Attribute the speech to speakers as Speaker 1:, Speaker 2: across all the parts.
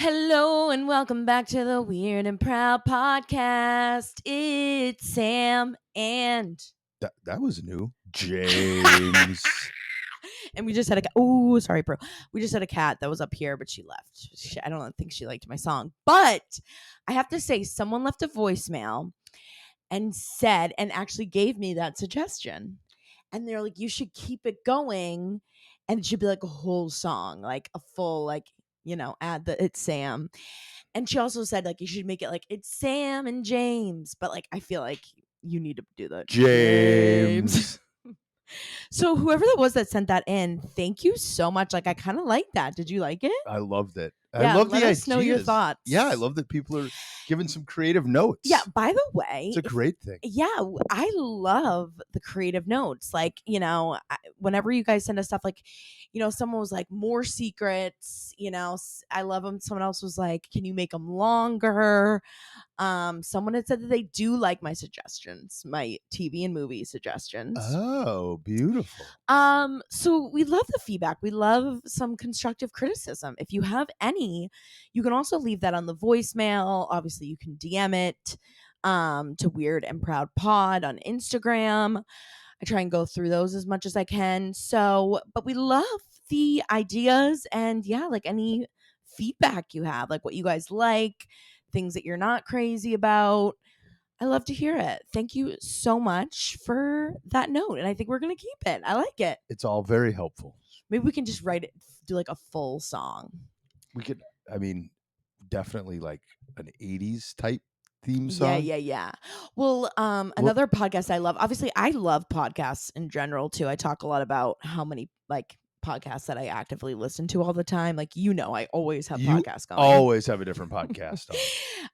Speaker 1: Hello and welcome back to the Weird and Proud podcast. It's Sam and
Speaker 2: That was new. James.
Speaker 1: we just had a oh sorry bro. We just had a cat that was up here, but she left. I don't think she liked my song. But I have to say, someone left a voicemail and said and actually gave me that suggestion. And they're like, you should keep it going, and it should be like a whole song, like a full add the it's Sam. And she also said, like, you should make it like it's Sam and James, but like I feel like you need to do the
Speaker 2: James.
Speaker 1: So whoever that was that sent that in, thank you so much. Like I kind of like that. Did you like it?
Speaker 2: I loved it.
Speaker 1: Yeah,
Speaker 2: I love
Speaker 1: let
Speaker 2: the
Speaker 1: us know your
Speaker 2: ideas.
Speaker 1: thoughts.
Speaker 2: Yeah, I love that people are giving some creative notes.
Speaker 1: Yeah, by the way,
Speaker 2: it's a great thing.
Speaker 1: Yeah, I love the creative notes. Like, whenever you guys send us stuff, like, someone was like, more secrets, I love them. Someone else was like, can you make them longer? Someone had said that they do like my suggestions, my TV and movie suggestions.
Speaker 2: Oh, beautiful.
Speaker 1: So we love the feedback. We love some constructive criticism. If you have any, you can also leave that on the voicemail. Obviously, you can DM it to Weird and Proud Pod on Instagram. I try and go through those as much as I can. So, but we love the ideas and like any feedback you have, like what you guys like, things that you're not crazy about. I love to hear it. Thank you so much for that note. And I think we're going to keep it. I like it.
Speaker 2: It's all very helpful.
Speaker 1: Maybe we can just write it, do like a full song.
Speaker 2: We could, definitely like an 80s type theme song.
Speaker 1: Yeah. Well, another podcast I love, obviously I love podcasts in general too. I talk a lot about how many like podcasts that I actively listen to all the time. Like, I always have podcasts going.
Speaker 2: Always have a different podcast on.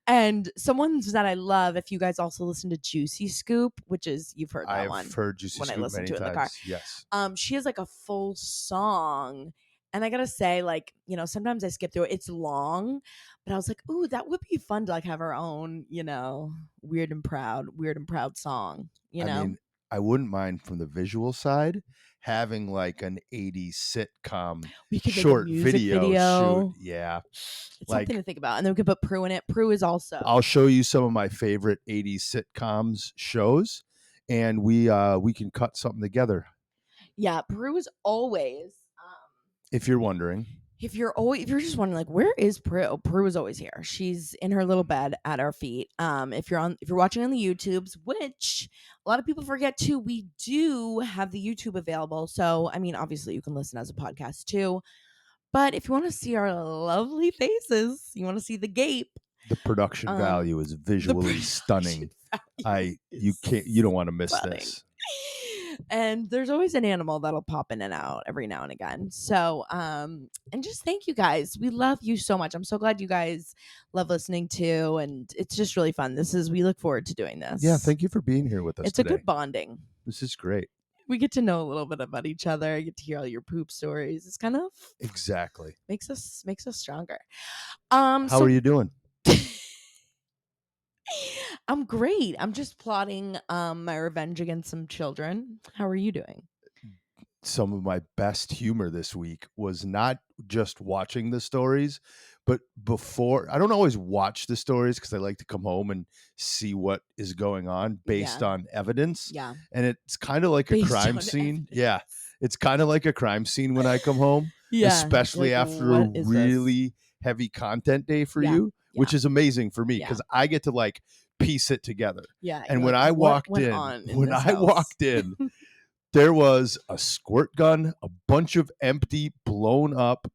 Speaker 1: And someone's that I love, if you guys also listen to Juicy Scoop, which is, you've heard that one.
Speaker 2: I've heard Juicy Scoop
Speaker 1: when I listen
Speaker 2: many
Speaker 1: to it
Speaker 2: times.
Speaker 1: in the car.
Speaker 2: Yes.
Speaker 1: She has like a full song. And I gotta say, like, sometimes I skip through it. It's long, but I was like, ooh, that would be fun to like have our own, weird and proud song.
Speaker 2: I wouldn't mind from the visual side having like an 80s sitcom short video shoot. Yeah.
Speaker 1: It's something to think about. And then we could put Prue in it. Prue is also.
Speaker 2: I'll show you some of my favorite 80s sitcoms shows, and we can cut something together.
Speaker 1: Yeah, Prue is always.
Speaker 2: If you're wondering.
Speaker 1: If you're just wondering, like, where is Prue? Prue is always here. She's in her little bed at our feet. If you're watching on the YouTubes, which a lot of people forget too, we do have the YouTube available. So, obviously you can listen as a podcast too. But if you want to see our lovely faces, you want to see the gape.
Speaker 2: The production value is visually stunning. You don't want to miss this.
Speaker 1: And there's always an animal that'll pop in and out every now and again. So, and just thank you guys. We love you so much. I'm so glad you guys love listening too. And it's just really fun. We look forward to doing this.
Speaker 2: Yeah. Thank you for being here with us today.
Speaker 1: It's a good bonding.
Speaker 2: This is great.
Speaker 1: We get to know a little bit about each other. I get to hear all your poop stories. It's kind of
Speaker 2: exactly
Speaker 1: makes us stronger.
Speaker 2: How are you doing?
Speaker 1: I'm great. I'm just plotting my revenge against some children. How are you doing?
Speaker 2: Some of my best humor this week was not just watching the stories, but before. I don't always watch the stories because I like to come home and see what is going on based on evidence.
Speaker 1: Yeah.
Speaker 2: And it's kind of like a crime scene. Evidence. Yeah. It's kind of like a crime scene when I come home. Yeah. Especially like, after a really heavy content day for you, which is amazing for me because I get to like piece it together.
Speaker 1: Yeah.
Speaker 2: And when I walked in, there was a squirt gun, a bunch of empty, blown up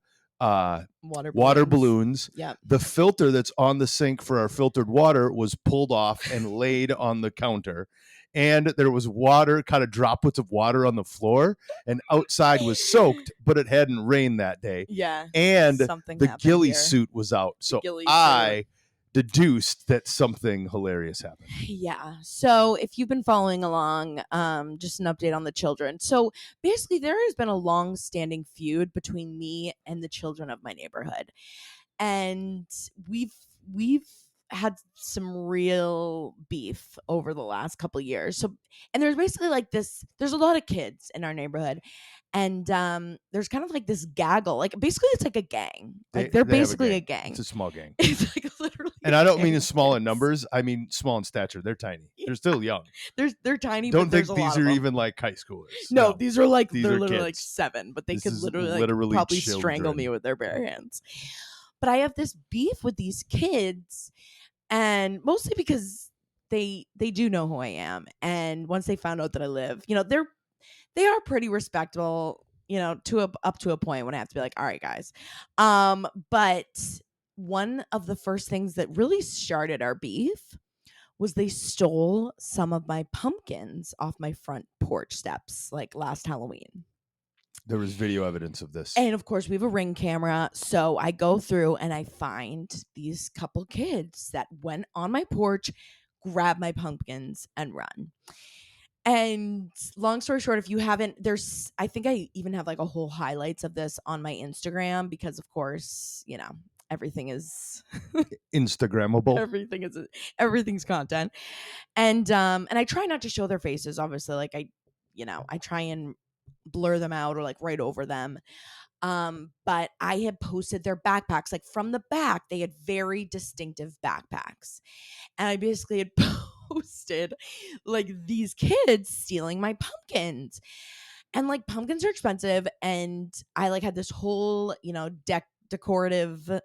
Speaker 2: water balloons.
Speaker 1: Yeah.
Speaker 2: The filter that's on the sink for our filtered water was pulled off and laid on the counter. And there was water, kind of droplets of water on the floor, and outside was soaked, but it hadn't rained that day.
Speaker 1: Yeah.
Speaker 2: And the ghillie suit was out. So I deduced that something hilarious happened.
Speaker 1: Yeah. So if you've been following along, just an update on the children. So basically there has been a long-standing feud between me and the children of my neighborhood. And we've had some real beef over the last couple of years. So, and there's basically like this. There's a lot of kids in our neighborhood, and there's kind of like this gaggle. Like basically, it's like a gang. Like they're
Speaker 2: They have a
Speaker 1: basically a
Speaker 2: gang.
Speaker 1: gang.
Speaker 2: It's a small gang.
Speaker 1: It's like literally.
Speaker 2: And
Speaker 1: a
Speaker 2: I don't
Speaker 1: gang
Speaker 2: mean
Speaker 1: of
Speaker 2: small in
Speaker 1: kids.
Speaker 2: numbers. I mean small in stature. They're tiny.
Speaker 1: Yeah.
Speaker 2: They're still young.
Speaker 1: They're tiny,
Speaker 2: Don't
Speaker 1: but there's
Speaker 2: think
Speaker 1: a
Speaker 2: these
Speaker 1: lot of
Speaker 2: are
Speaker 1: them.
Speaker 2: even like high schoolers.
Speaker 1: No, these are like
Speaker 2: These
Speaker 1: they're
Speaker 2: are
Speaker 1: literally like
Speaker 2: kids.
Speaker 1: 7, but they
Speaker 2: This
Speaker 1: could
Speaker 2: is
Speaker 1: literally
Speaker 2: literally
Speaker 1: probably strangle
Speaker 2: children.
Speaker 1: me with their bare hands. But I have this beef with these kids, and mostly because they do know who I am, and once they found out that I live, they are pretty respectable, up to a point when I have to be like, all right, guys. But one of the first things that really started our beef was they stole some of my pumpkins off my front porch steps like last Halloween.
Speaker 2: There was video evidence of this.
Speaker 1: And of course, we have a Ring camera. So I go through and I find these couple kids that went on my porch, grab my pumpkins, and run. And long story short, if you haven't, I think I even have like a whole highlights of this on my Instagram because, of course, everything is
Speaker 2: Instagrammable.
Speaker 1: everything's content. And I try not to show their faces, obviously. Like I try and blur them out or like right over them. But I had posted their backpacks. Like from the back, they had very distinctive backpacks. And I basically had posted like these kids stealing my pumpkins. And like pumpkins are expensive. And I like had this whole, decorative,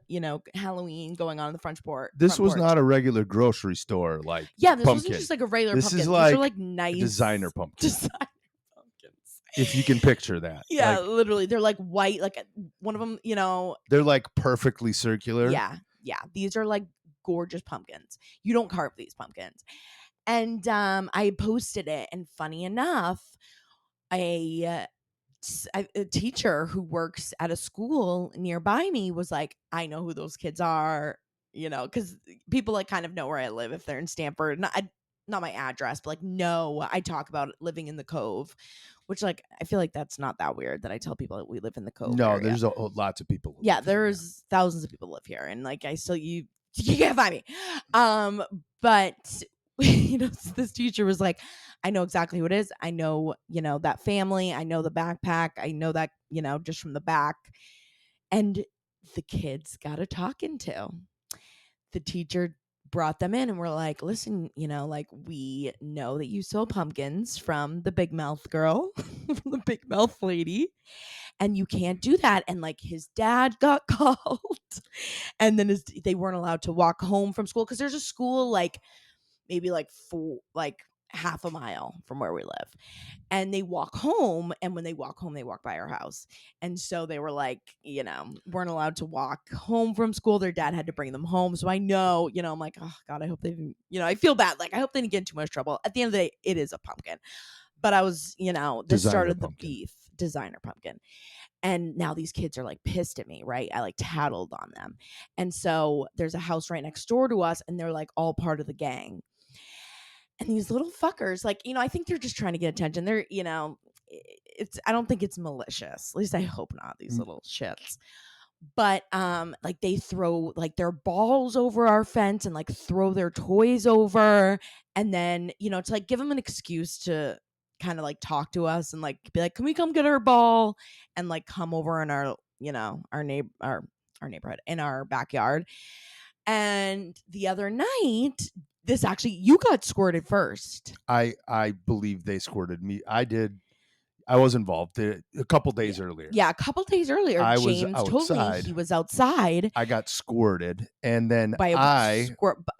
Speaker 1: Halloween going on in the front porch.
Speaker 2: This was not a regular grocery store like
Speaker 1: this
Speaker 2: pumpkin.
Speaker 1: wasn't just like a regular
Speaker 2: this
Speaker 1: pumpkin.
Speaker 2: Is
Speaker 1: These
Speaker 2: like
Speaker 1: are like nice
Speaker 2: designer pumpkin.
Speaker 1: Designer pumpkins.
Speaker 2: If you can picture that.
Speaker 1: Yeah,
Speaker 2: like,
Speaker 1: literally. They're like white, like one of them,
Speaker 2: they're like perfectly circular.
Speaker 1: Yeah. These are like gorgeous pumpkins. You don't carve these pumpkins. And I posted it, and funny enough, a teacher who works at a school nearby me was like, I know who those kids are, because people like kind of know where I live if they're in Stamford. Not my address, but like, no, I talk about living in the Cove, which like, I feel like that's not that weird that I tell people that we live in the Cove.
Speaker 2: No,
Speaker 1: area.
Speaker 2: there's lots of people.
Speaker 1: Yeah, there's thousands of people live here, and like, you can't find me. But this teacher was like, I know exactly who it is. I know, that family. I know the backpack. I know that, just from the back. And the kids got a talking to. The teacher brought them in and we're like, listen, like we know that you stole pumpkins from the big mouth girl, from the big mouth lady, and you can't do that. And like his dad got called, and then they weren't allowed to walk home from school because there's a school like maybe like half a mile from where we live, and they walk home, and when they walk home they walk by our house. And so they were like, weren't allowed to walk home from school. Their dad had to bring them home. So I know, I'm like, oh god, I hope they didn't, I feel bad, like I hope they didn't get in too much trouble. At the end of the day, it is a pumpkin. But I was, this
Speaker 2: Designer
Speaker 1: started
Speaker 2: pumpkin.
Speaker 1: the beef. Designer pumpkin. And now these kids are like pissed at me, right? I like tattled on them. And so there's a house right next door to us, and they're like all part of the gang. And these little fuckers, like, I think they're just trying to get attention. They're, I don't think it's malicious. At least I hope not, these little shits. But like they throw like their balls over our fence and like throw their toys over, and then, to like give them an excuse to kind of like talk to us and like be like, can we come get our ball, and like come over in our, our neighborhood, in our backyard. And the other night, you got squirted first.
Speaker 2: I believe they squirted me. I did. I was involved a couple days earlier.
Speaker 1: Yeah, a couple days earlier. James told me he was outside.
Speaker 2: I got squirted, and then
Speaker 1: by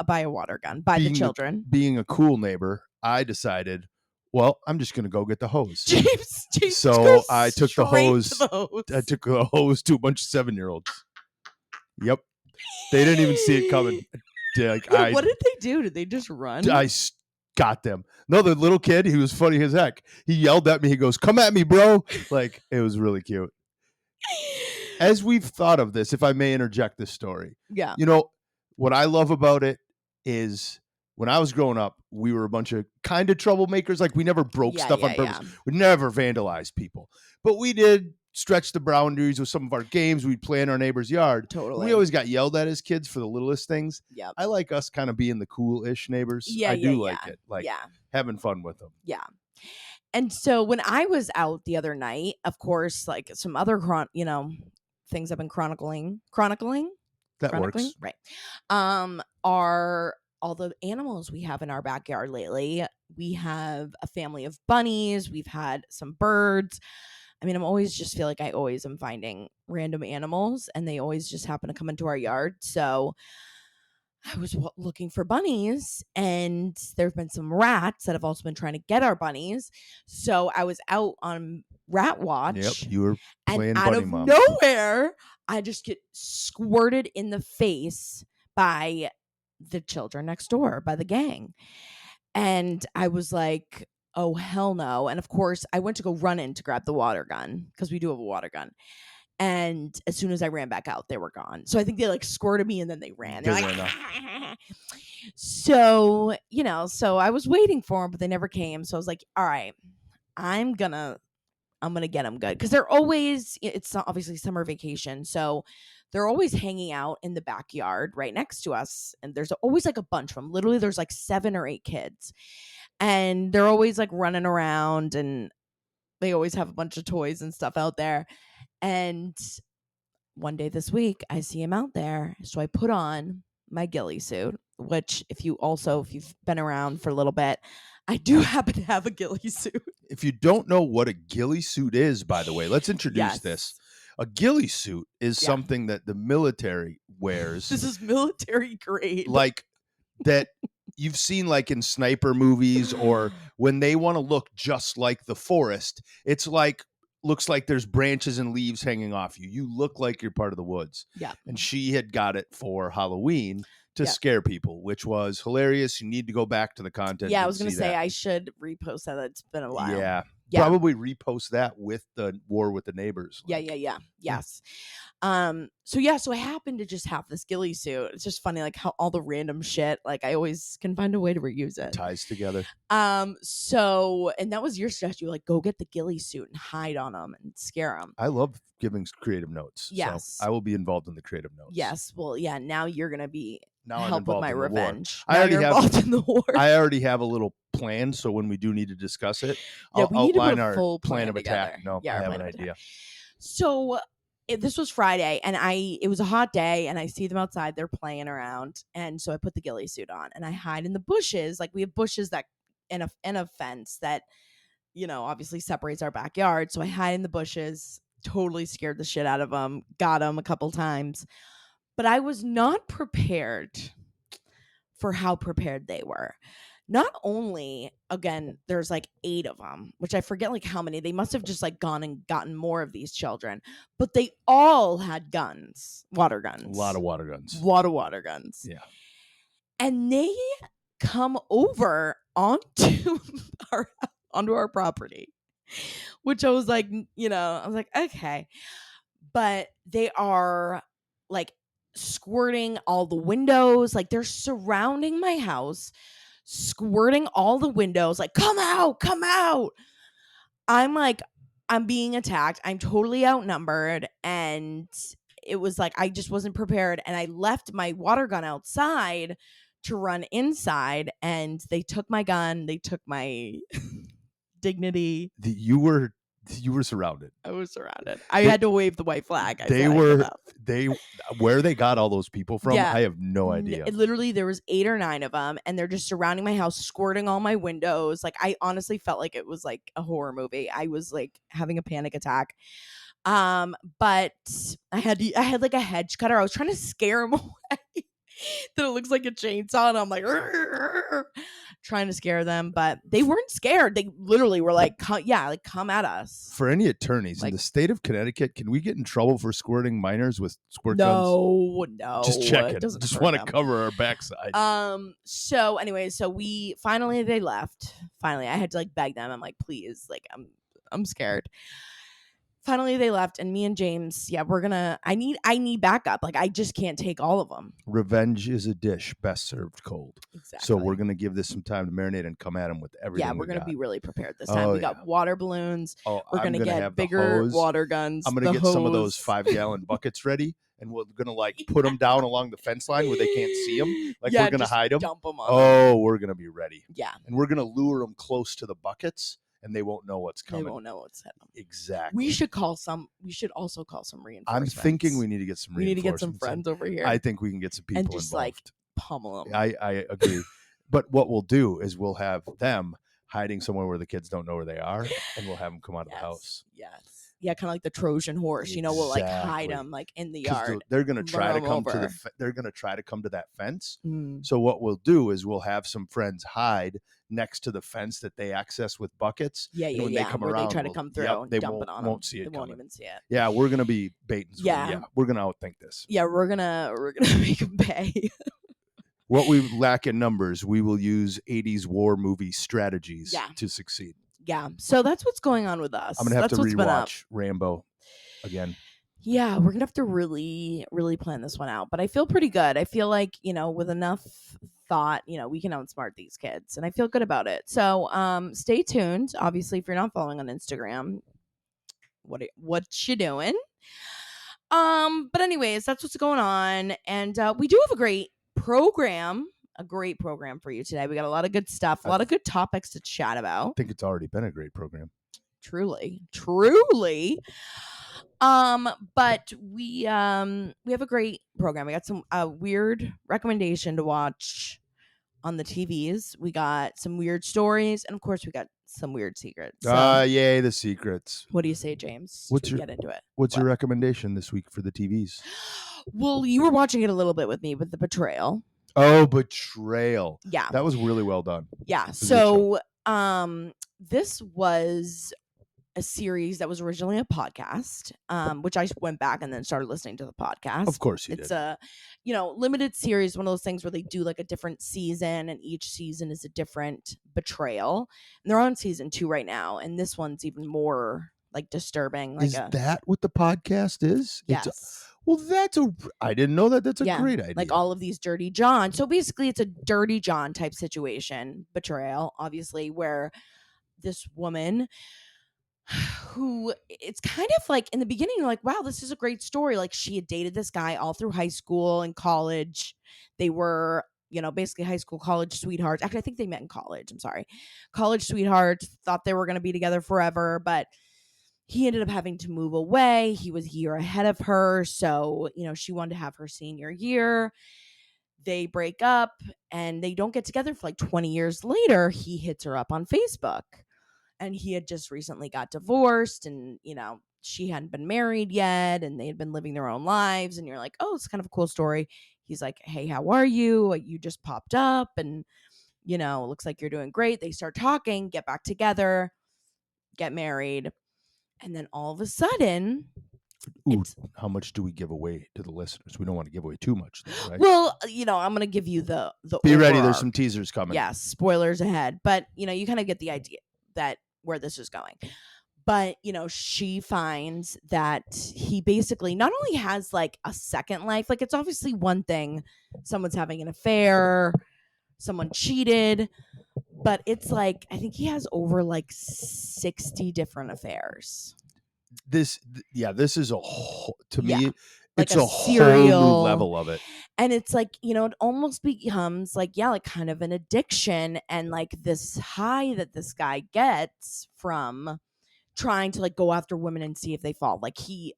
Speaker 1: a water gun by the children.
Speaker 2: Being a cool neighbor, I decided, well, I'm just going to go get the hose.
Speaker 1: James
Speaker 2: so I took the hose. I took the hose to a bunch of 7-year-olds. Yep. They didn't even see it coming. Like,
Speaker 1: what did they do? Did they just run?
Speaker 2: I got them. No, the little kid, he was funny as heck. He yelled at me. He goes, come at me, bro. Like, it was really cute. As we've thought of this, if I may interject this story.
Speaker 1: Yeah.
Speaker 2: What I love about it is when I was growing up, we were a bunch of kind of troublemakers. Like, we never broke stuff on purpose. We never vandalized people. But we did stretch the boundaries with some of our games. We'd play in our neighbor's yard. And we
Speaker 1: Totally.
Speaker 2: always got yelled at as kids for the littlest things.
Speaker 1: Yep.
Speaker 2: I like us kind of being the cool-ish neighbors.
Speaker 1: Yeah,
Speaker 2: I
Speaker 1: yeah,
Speaker 2: do like
Speaker 1: yeah.
Speaker 2: it. Like
Speaker 1: Yeah.
Speaker 2: having fun with them.
Speaker 1: Yeah. And so when I was out the other night, of course, like some other things I've been chronicling,
Speaker 2: That works.
Speaker 1: right? Are all the animals we have in our backyard lately. We have a family of bunnies. We've had some birds. I mean, I'm always just feel like I always am finding random animals, and they always just happen to come into our yard. So I was looking for bunnies, and there have been some rats that have also been trying to get our bunnies. So I was out on rat watch.
Speaker 2: Yep, you were
Speaker 1: and
Speaker 2: playing
Speaker 1: out
Speaker 2: bunny
Speaker 1: of
Speaker 2: mom.
Speaker 1: nowhere, I just get squirted in the face by the children next door, by the gang. And I was like, oh, hell no. And of course, I went to go run in to grab the water gun because we do have a water gun. And as soon as I ran back out, they were gone. So I think they like squirted me and then they ran. They're like, so, so I was waiting for them, but they never came. So I was like, all right, I'm gonna get them good. Cause they're always, it's obviously summer vacation. So they're always hanging out in the backyard right next to us. And there's always like a bunch of them. Literally, there's like 7 or 8 kids. And they're always like running around, and they always have a bunch of toys and stuff out there. And one day this week, I see him out there. So I put on my ghillie suit, which if you've been around for a little bit, I do happen to have a ghillie suit.
Speaker 2: If you don't know what a ghillie suit is, by the way, let's introduce this. A ghillie suit is something that the military wears.
Speaker 1: This is military grade.
Speaker 2: Like that you've seen like in sniper movies, or when they want to look just like the forest, it's like looks like there's branches and leaves hanging off you. You look like you're part of the woods.
Speaker 1: Yeah.
Speaker 2: And she had got it for Halloween to scare people, which was hilarious. You need to go back to the content.
Speaker 1: Yeah, I was going to say I should repost that. It's been a while.
Speaker 2: Yeah. Probably repost that with the war with the neighbors.
Speaker 1: Like. Yeah. Yes. So I happen to just have this ghillie suit. It's just funny, like how all the random shit, like I always can find a way to reuse it.
Speaker 2: Ties together.
Speaker 1: So, and that was your suggestion, like go get the ghillie suit and hide on them and scare them.
Speaker 2: I love giving creative notes.
Speaker 1: Yes.
Speaker 2: So I will be involved in the creative notes.
Speaker 1: Yes. Well, yeah, now you're going to be
Speaker 2: I'm
Speaker 1: help with my
Speaker 2: in
Speaker 1: revenge.
Speaker 2: I already
Speaker 1: involved in the war.
Speaker 2: I already have a little plan, so when we do need to discuss it, I'll outline our full plan of attack. No, I have an idea.
Speaker 1: So this was Friday, and it was a hot day, and I see them outside. They're playing around, and so I put the ghillie suit on, and I hide in the bushes. Like we have bushes that in a fence that obviously separates our backyard. So I hide in the bushes. Totally scared the shit out of them. Got them a couple times. But I was not prepared for how prepared they were. Not only, again, there's like 8 of them, which I forget like how many. They must have just like gone and gotten more of these children. But they all had guns, water guns.
Speaker 2: A lot of water guns.
Speaker 1: Water guns.
Speaker 2: Yeah.
Speaker 1: And they come over onto our property, which I was like, okay. But they are like squirting all the windows. Like they're surrounding my house, squirting all the windows, like, come out. I'm being attacked. I'm totally outnumbered. And it was like, I just wasn't prepared. And I left my water gun outside to run inside, and they took my gun. They took my dignity.
Speaker 2: You were surrounded.
Speaker 1: I was surrounded. I had to wave the white flag.
Speaker 2: Where they got all those people from, I have no idea.
Speaker 1: Literally, there was 8 or 9 of them, and they're just surrounding my house, squirting all my windows. Like I honestly felt like it was like a horror movie. I was like having a panic attack. But I had like a hedge cutter. I was trying to scare them away. That it looks like a chainsaw, and I'm like trying to scare them, but they weren't scared. They literally were like, come at us.
Speaker 2: For any attorneys in the state of Connecticut, can we get in trouble for squirting minors with squirt guns?
Speaker 1: No.
Speaker 2: Just checking. Just want to cover our backside.
Speaker 1: So anyway, they left. Finally, I had to like beg them. I'm like, please, like I'm scared. finally they left, and me and James, I need backup. Like, I just can't take all of them.
Speaker 2: Revenge is a dish best served cold. So we're
Speaker 1: Exactly.
Speaker 2: going to give this some time to marinate and come at them with everything
Speaker 1: Yeah, we're
Speaker 2: we
Speaker 1: gonna
Speaker 2: got.
Speaker 1: be really prepared this time.
Speaker 2: Oh,
Speaker 1: We
Speaker 2: yeah.
Speaker 1: got water balloons.
Speaker 2: Oh,
Speaker 1: We're
Speaker 2: I'm
Speaker 1: gonna
Speaker 2: going to
Speaker 1: get
Speaker 2: have the
Speaker 1: bigger
Speaker 2: hose.
Speaker 1: water guns.
Speaker 2: I'm going to get some of those 5-gallon buckets ready, and we're going to like put them down along the fence line where they can't see them. Like,
Speaker 1: yeah,
Speaker 2: we're going to
Speaker 1: just
Speaker 2: hide them.
Speaker 1: dump them on
Speaker 2: Oh, we're going to be ready.
Speaker 1: Yeah.
Speaker 2: And we're going to lure them close to the buckets, and they won't know what's coming.
Speaker 1: They won't know what's happening.
Speaker 2: Exactly.
Speaker 1: We should also call some reinforcements.
Speaker 2: I'm thinking we need to get some
Speaker 1: We need to get
Speaker 2: reinforcements.
Speaker 1: some friends over here.
Speaker 2: I think we can get some people
Speaker 1: and just
Speaker 2: involved.
Speaker 1: like pummel them.
Speaker 2: I agree. But what we'll do is we'll have them hiding somewhere where the kids don't know where they are, and we'll have them come out of the house.
Speaker 1: Yes. Yeah, kind of like the Trojan horse.
Speaker 2: Exactly.
Speaker 1: We'll like hide them like in the yard.
Speaker 2: They're going to try to come
Speaker 1: over.
Speaker 2: they're going to try to come to that fence.
Speaker 1: Mm.
Speaker 2: So what we'll do is we'll have some friends hide next to the fence that they access with buckets.
Speaker 1: Yeah,
Speaker 2: and when they come
Speaker 1: where
Speaker 2: around,
Speaker 1: they try to come through and
Speaker 2: they
Speaker 1: dump it on
Speaker 2: won't
Speaker 1: them.
Speaker 2: see it.
Speaker 1: They won't even see it.
Speaker 2: Yeah, we're going to be bait and switch.
Speaker 1: Yeah.
Speaker 2: We're going to outthink this.
Speaker 1: Yeah, we're gonna make them pay.
Speaker 2: What we lack in numbers, we will use 80s war movie strategies to succeed.
Speaker 1: Yeah. So that's what's going on with us.
Speaker 2: I'm going to have to rewatch Rambo again.
Speaker 1: Yeah, we're going to have to really, really plan this one out. But I feel pretty good. I feel like, with enough thought, we can outsmart these kids. And I feel good about it. So stay tuned. Obviously, if you're not following on Instagram, what you doing? But anyways, that's what's going on. And we do have a great program for you today. We got a lot of good stuff, a lot of good topics to chat about.
Speaker 2: I think it's already been a great program.
Speaker 1: Truly. But we have a great program. We got some weird recommendation to watch on the TVs. We got some weird stories, and of course, we got some weird secrets. So,
Speaker 2: yay, the secrets.
Speaker 1: What do you say, James? Get into it?
Speaker 2: What's your recommendation this week for the TVs?
Speaker 1: Well, you were watching it a little bit with me with the Betrayal.
Speaker 2: Oh, Betrayal.
Speaker 1: Yeah.
Speaker 2: That was really well done.
Speaker 1: Yeah. So, this was a series that was originally a podcast, which I went back and then started listening to the podcast.
Speaker 2: Of course you did.
Speaker 1: It's a, limited series, one of those things where they do like a different season, and each season is a different betrayal. And they're on season 2 right now, and this one's even more like disturbing. Like,
Speaker 2: is that what the podcast is?
Speaker 1: Yes.
Speaker 2: Well, I didn't know that. That's a great idea.
Speaker 1: Like all of these Dirty John. So basically it's a Dirty John type situation, betrayal, obviously, where this woman who, it's kind of like in the beginning, you're like, wow, this is a great story. Like, she had dated this guy all through high school and college. They were, basically high school, college sweethearts. Actually, I think they met in college. I'm sorry. College sweethearts, thought they were going to be together forever, but he ended up having to move away. He was a year ahead of her. So, she wanted to have her senior year. They break up and they don't get together for like 20 years later. He hits her up on Facebook, and he had just recently got divorced, and, she hadn't been married yet, and they had been living their own lives. And you're like, oh, it's kind of a cool story. He's like, hey, how are you? You just popped up, and, looks like you're doing great. They start talking, get back together, get married. And then all of a sudden,
Speaker 2: how much do we give away to the listeners? We don't want to give away too much, though, right?
Speaker 1: Well, I'm going to give you the
Speaker 2: be ready. There's some teasers coming.
Speaker 1: Yes, spoilers ahead. But, you kind of get the idea that where this is going. But, she finds that he basically not only has like a second life, like it's obviously one thing, someone's having an affair, someone cheated, but it's like, I think he has over like 60 different affairs.
Speaker 2: This is a whole, to me,
Speaker 1: like
Speaker 2: it's a whole new level of it.
Speaker 1: And it's like, it almost becomes like, like kind of an addiction, and like this high that this guy gets from trying to like go after women and see if they fall. Like he,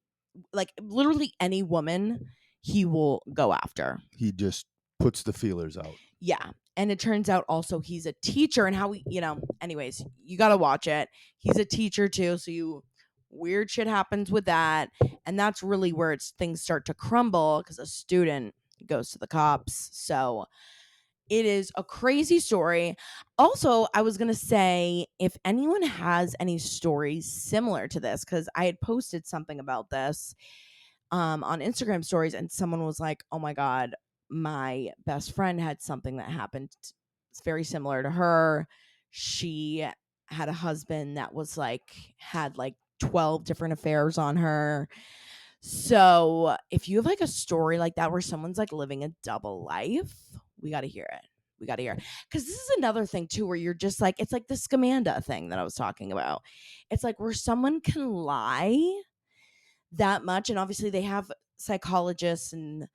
Speaker 1: like literally any woman he will go after.
Speaker 2: He just puts the feelers out.
Speaker 1: Yeah. And it turns out also he's a teacher, and how we, anyways, you got to watch it. He's a teacher too. So weird shit happens with that. And that's really where things start to crumble, because a student goes to the cops. So it is a crazy story. Also, I was going to say, if anyone has any stories similar to this, because I had posted something about this on Instagram stories, and someone was like, oh my God, my best friend had something that happened. It's very similar to her. She had a husband that was like, had like 12 different affairs on her. So if you have like a story like that where someone's like living a double life, we got to hear it. We got to hear it. Because this is another thing too, where you're just like, it's like the Scamanda thing that I was talking about. It's like where someone can lie that much. And obviously they have psychologists and,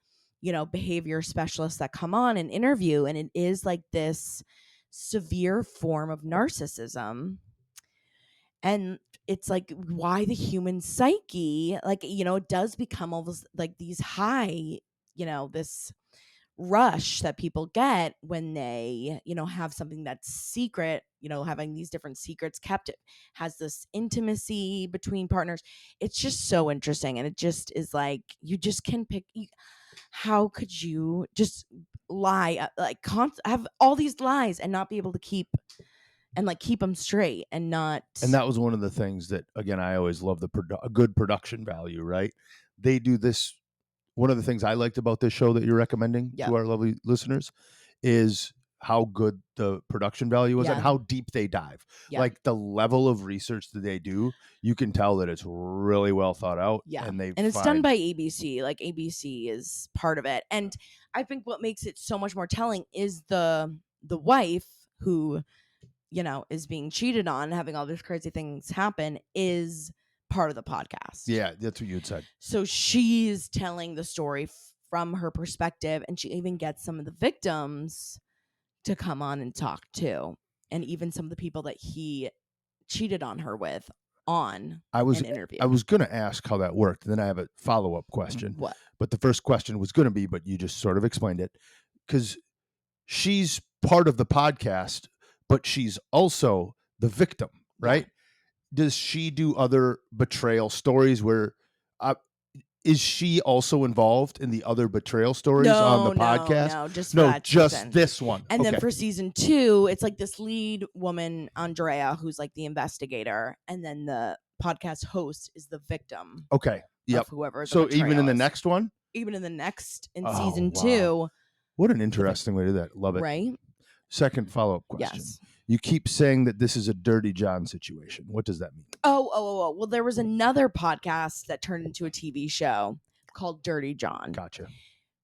Speaker 1: behavior specialists that come on and interview. And it is like this severe form of narcissism. And it's like why the human psyche, like, it does become almost like these high, this rush that people get when they, have something that's secret, having these different secrets kept. It has this intimacy between partners. It's just so interesting. And it just is like, you just can pick. How could you just lie, have all these lies and not be able to keep them straight and not.
Speaker 2: And that was one of the things that, again, I always love a good production value, right? They do this. One of the things I liked about this show that you're recommending to our lovely listeners is how good the production value was and how deep they dive. Like the level of research that they do, you can tell that it's really well thought out.
Speaker 1: Yeah.
Speaker 2: And
Speaker 1: it's done by ABC. Like ABC is part of it. And I think what makes it so much more telling is the wife who, is being cheated on, having all these crazy things happen, is part of the podcast.
Speaker 2: Yeah, that's what you had said.
Speaker 1: So she's telling the story from her perspective, and she even gets some of the victims to come on and talk too, and even some of the people that he cheated on her with an interview.
Speaker 2: I was going to ask how that worked. Then I have a follow-up question.
Speaker 1: What?
Speaker 2: But the first question was going to be, but you just sort of explained it, because she's part of the podcast, but she's also the victim, right? Yeah. Does she do other betrayal stories where is she also involved in the other betrayal stories on the podcast?
Speaker 1: No,
Speaker 2: just this one.
Speaker 1: And then for season 2, it's like this lead woman, Andrea, who's like the investigator, and then the podcast host is the victim.
Speaker 2: Okay. Yep.
Speaker 1: Of whoever.
Speaker 2: So even in the next one?
Speaker 1: Even in season 2.
Speaker 2: What an interesting way to do that. Love it.
Speaker 1: Right?
Speaker 2: Second follow-up question.
Speaker 1: Yes.
Speaker 2: You keep saying that this is a Dirty John situation. What does that mean?
Speaker 1: Oh. Well, there was another podcast that turned into a TV show called Dirty John.
Speaker 2: Gotcha.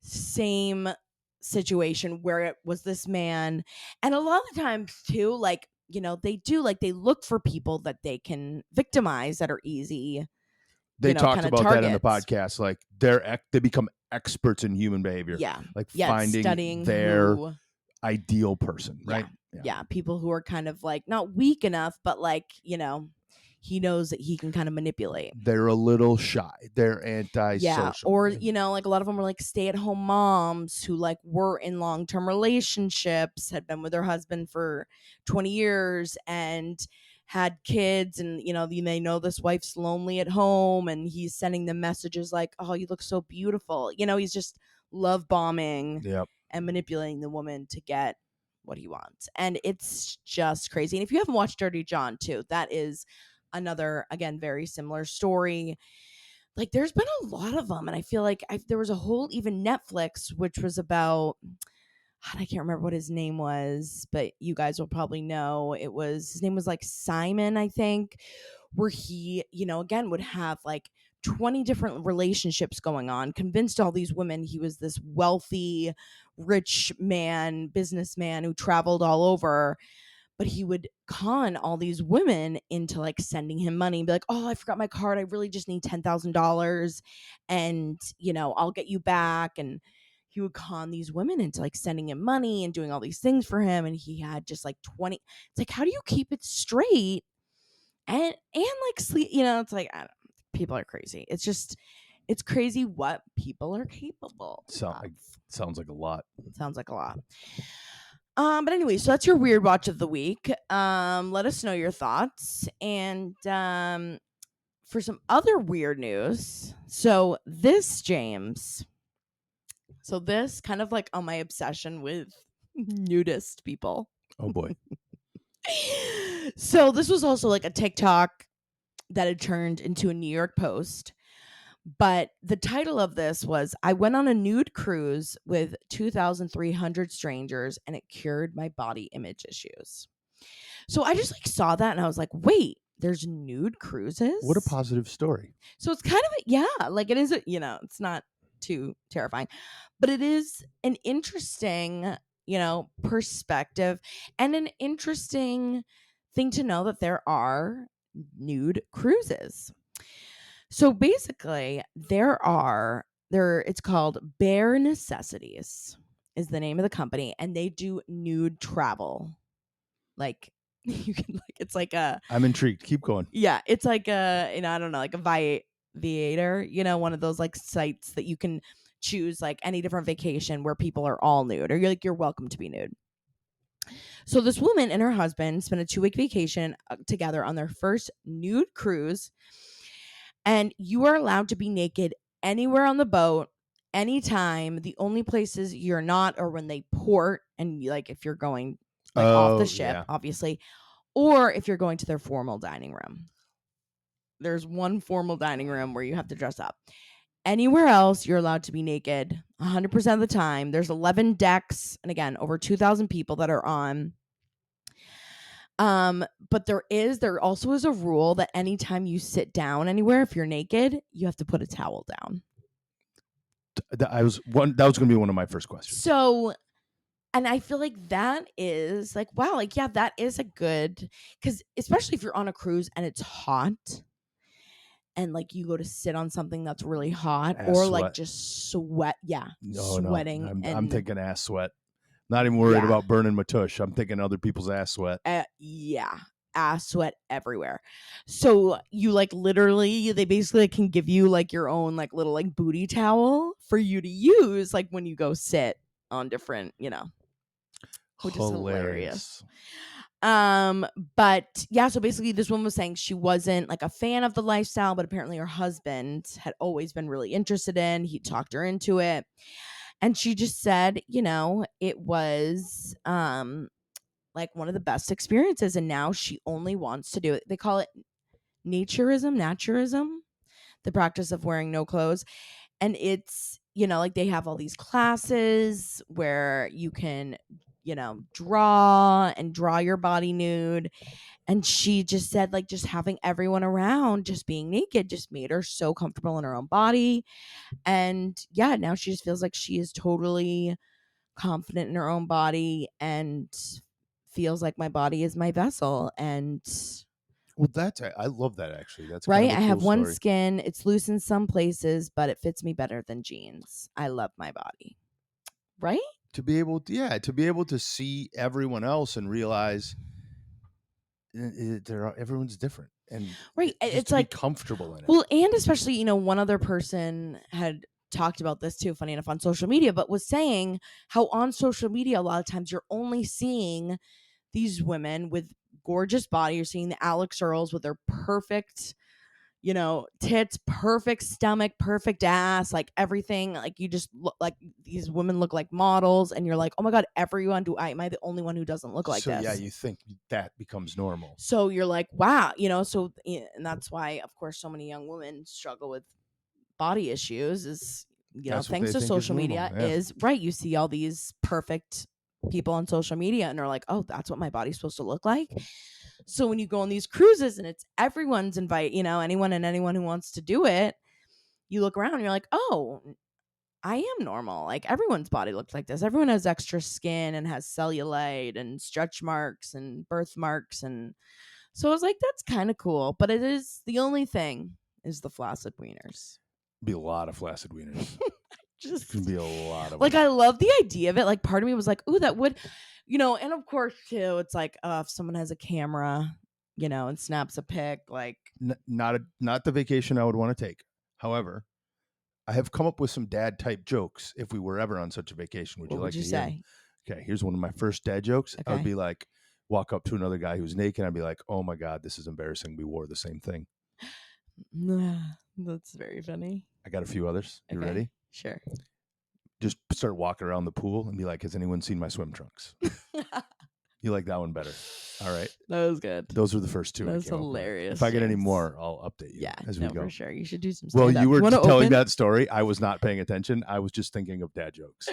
Speaker 1: Same situation where it was this man. And a lot of times too, like, they look for people that they can victimize that are easy.
Speaker 2: They talked about that in the podcast. Like they become experts in human behavior.
Speaker 1: Yeah.
Speaker 2: Like finding
Speaker 1: studying
Speaker 2: their ideal person, right?
Speaker 1: Yeah. People who are kind of like not weak enough, but like, he knows that he can kind of manipulate.
Speaker 2: They're a little shy. They're antisocial.
Speaker 1: Yeah. Or, like a lot of them were like stay-at-home moms who like were in long-term relationships, had been with their husband for 20 years and had kids, and they know this wife's lonely at home, and he's sending them messages like, oh, you look so beautiful. He's just love bombing and manipulating the woman to get what he wants. And it's just crazy. And if you haven't watched Dirty John too, that is another, again, very similar story. Like there's been a lot of them, and I feel like there was a whole even Netflix which was about, I can't remember what his name was, but you guys will probably know. His name was like Simon, I think, where he, again, would have like 20 different relationships going on, convinced all these women he was this wealthy, rich man, businessman who traveled all over. But he would con all these women into like sending him money and be like, oh, I forgot my card. I really just need $10,000 and, I'll get you back. And he would con these women into like sending him money and doing all these things for him. And he had just like 20. It's like, how do you keep it straight and like sleep? It's like, I don't know. People are crazy. It's crazy what people are capable of.
Speaker 2: Sounds like a lot.
Speaker 1: Sounds like a lot. But anyway, so that's your weird watch of the week. Let us know your thoughts. And for some other weird news, so this kind of like on my obsession with nudist people.
Speaker 2: Oh boy.
Speaker 1: So this was also like a TikTok that had turned into a New York Post. But the title of this was, I went on a nude cruise with 2,300 strangers and it cured my body image issues. So I just like saw that and I was like, wait, there's Nude
Speaker 2: What a
Speaker 1: Cruises.
Speaker 2: positive story.
Speaker 1: So it's kind of like it is it's not too terrifying, but it is an interesting, perspective and an interesting thing to know that there are nude cruises. So basically, it's called Bare Necessities is the name of the company, and they do nude travel. Like you can it's like a
Speaker 2: I'm intrigued. Keep going.
Speaker 1: yeah, it's like I don't know, like a Viator, one of those like sites that you can choose like any different vacation where people are all nude, or you're welcome to be nude. So this woman and her husband spent a 2-week vacation together on their first nude cruise, and you are allowed to be naked anywhere on the boat, anytime. The only places you're not are when they port, and like if you're going like off the
Speaker 2: Oh,
Speaker 1: ship,
Speaker 2: yeah.
Speaker 1: obviously, or if you're going to their formal dining room. There's one formal dining room where you have to dress up. Anywhere else, you're allowed to be naked 100% of the time. There's 11 decks, and again, over 2,000 people that are on. But there also is a rule that anytime you sit down anywhere, if you're naked, you have to put a towel down.
Speaker 2: That was going to be one of my first questions.
Speaker 1: So, and I feel like that is like, wow, like, yeah, that is a good, because especially if you're on a cruise and it's hot, and like you go to sit on something that's really hot,
Speaker 2: Ass
Speaker 1: or like
Speaker 2: sweat.
Speaker 1: just sweat,
Speaker 2: No,
Speaker 1: sweating,
Speaker 2: I'm
Speaker 1: and
Speaker 2: thinking ass sweat. Not even worried about burning my tush. I'm thinking other people's ass sweat.
Speaker 1: ass sweat everywhere. So you like literally, they basically can give you like your own like little like booty towel for you to use like when you go sit on different, which is hilarious.
Speaker 2: Hilarious.
Speaker 1: But yeah, so basically this woman was saying she wasn't like a fan of the lifestyle, but apparently her husband had always been really interested in. He talked her into it. And she just said, it was like one of the best experiences, and now she only wants to do it. They call it naturism, the practice of wearing no clothes. And it's, like they have all these classes where you can, draw your body nude. And she just said, like, just having everyone around, just being naked, just made her so comfortable in her own body. And yeah, now she just feels like she is totally confident in her own body and feels like my body is my vessel. And
Speaker 2: Well, I love that actually. That's kind
Speaker 1: right,
Speaker 2: of a
Speaker 1: I
Speaker 2: cool
Speaker 1: have one
Speaker 2: story.
Speaker 1: skin. It's loose in some places, but it fits me better than jeans. I love my body. Right?
Speaker 2: To be able to see everyone else and realize everyone's different, and
Speaker 1: Right.
Speaker 2: just
Speaker 1: It's
Speaker 2: to be
Speaker 1: like,
Speaker 2: comfortable in it.
Speaker 1: well, and especially, one other person had talked about this too, funny enough, on social media, but was saying how on social media, a lot of times you're only seeing these women with gorgeous body. You're seeing the Alex Earls with their perfect, tits, perfect stomach, perfect ass, like everything. Like you just look like these women look like models, and you're like, oh my God, everyone, am I the only one who doesn't look like
Speaker 2: So yeah,
Speaker 1: this?
Speaker 2: you think that becomes normal.
Speaker 1: So you're like, wow, so, and that's why, of course, so many young women struggle with body issues is,
Speaker 2: That's what
Speaker 1: thanks
Speaker 2: they
Speaker 1: to
Speaker 2: think is
Speaker 1: social
Speaker 2: normal.
Speaker 1: media,
Speaker 2: Yeah.
Speaker 1: is right. You see all these perfect people on social media and are like, oh, that's what my body's supposed to look like. So when you go on these cruises and it's everyone's invite, anyone and anyone who wants to do it, you look around and you're like, oh, I am normal. Like everyone's body looks like this. Everyone has extra skin and has cellulite and stretch marks and birthmarks. And so I was like, that's kind of cool. But it is, the only thing is the flaccid wieners.
Speaker 2: Be a lot of flaccid wieners. It's
Speaker 1: Just
Speaker 2: gonna be a lot of
Speaker 1: like,
Speaker 2: them.
Speaker 1: I love the idea of it. Like part of me was like, ooh, that would, and of course too, it's like, if someone has a camera, and snaps a pic, like,
Speaker 2: Not the vacation I would want to take. However, I have come up with some dad type jokes if we were ever on such a vacation. Would
Speaker 1: what
Speaker 2: you
Speaker 1: would
Speaker 2: like
Speaker 1: you
Speaker 2: to hear them?
Speaker 1: say?
Speaker 2: Okay, here's one of my first dad jokes. I would
Speaker 1: Okay.
Speaker 2: be like, walk up to another guy who's naked. I'd be like, oh my God, this is embarrassing. We wore the same thing.
Speaker 1: That's very funny.
Speaker 2: I got a few others. You
Speaker 1: Okay.
Speaker 2: ready?
Speaker 1: Sure.
Speaker 2: Just start walking around the pool and be like, has anyone seen my swim trunks? You like that one better. All right.
Speaker 1: That was good.
Speaker 2: Those were the first two.
Speaker 1: That's
Speaker 2: I came up with.
Speaker 1: hilarious.
Speaker 2: If I get any
Speaker 1: James.
Speaker 2: more, I'll update you
Speaker 1: Yeah,
Speaker 2: as
Speaker 1: no,
Speaker 2: we go.
Speaker 1: for sure. You should do some
Speaker 2: Well,
Speaker 1: stand-up.
Speaker 2: you were
Speaker 1: wanna
Speaker 2: telling
Speaker 1: open?
Speaker 2: that story. I was not paying attention. I was just thinking of dad jokes.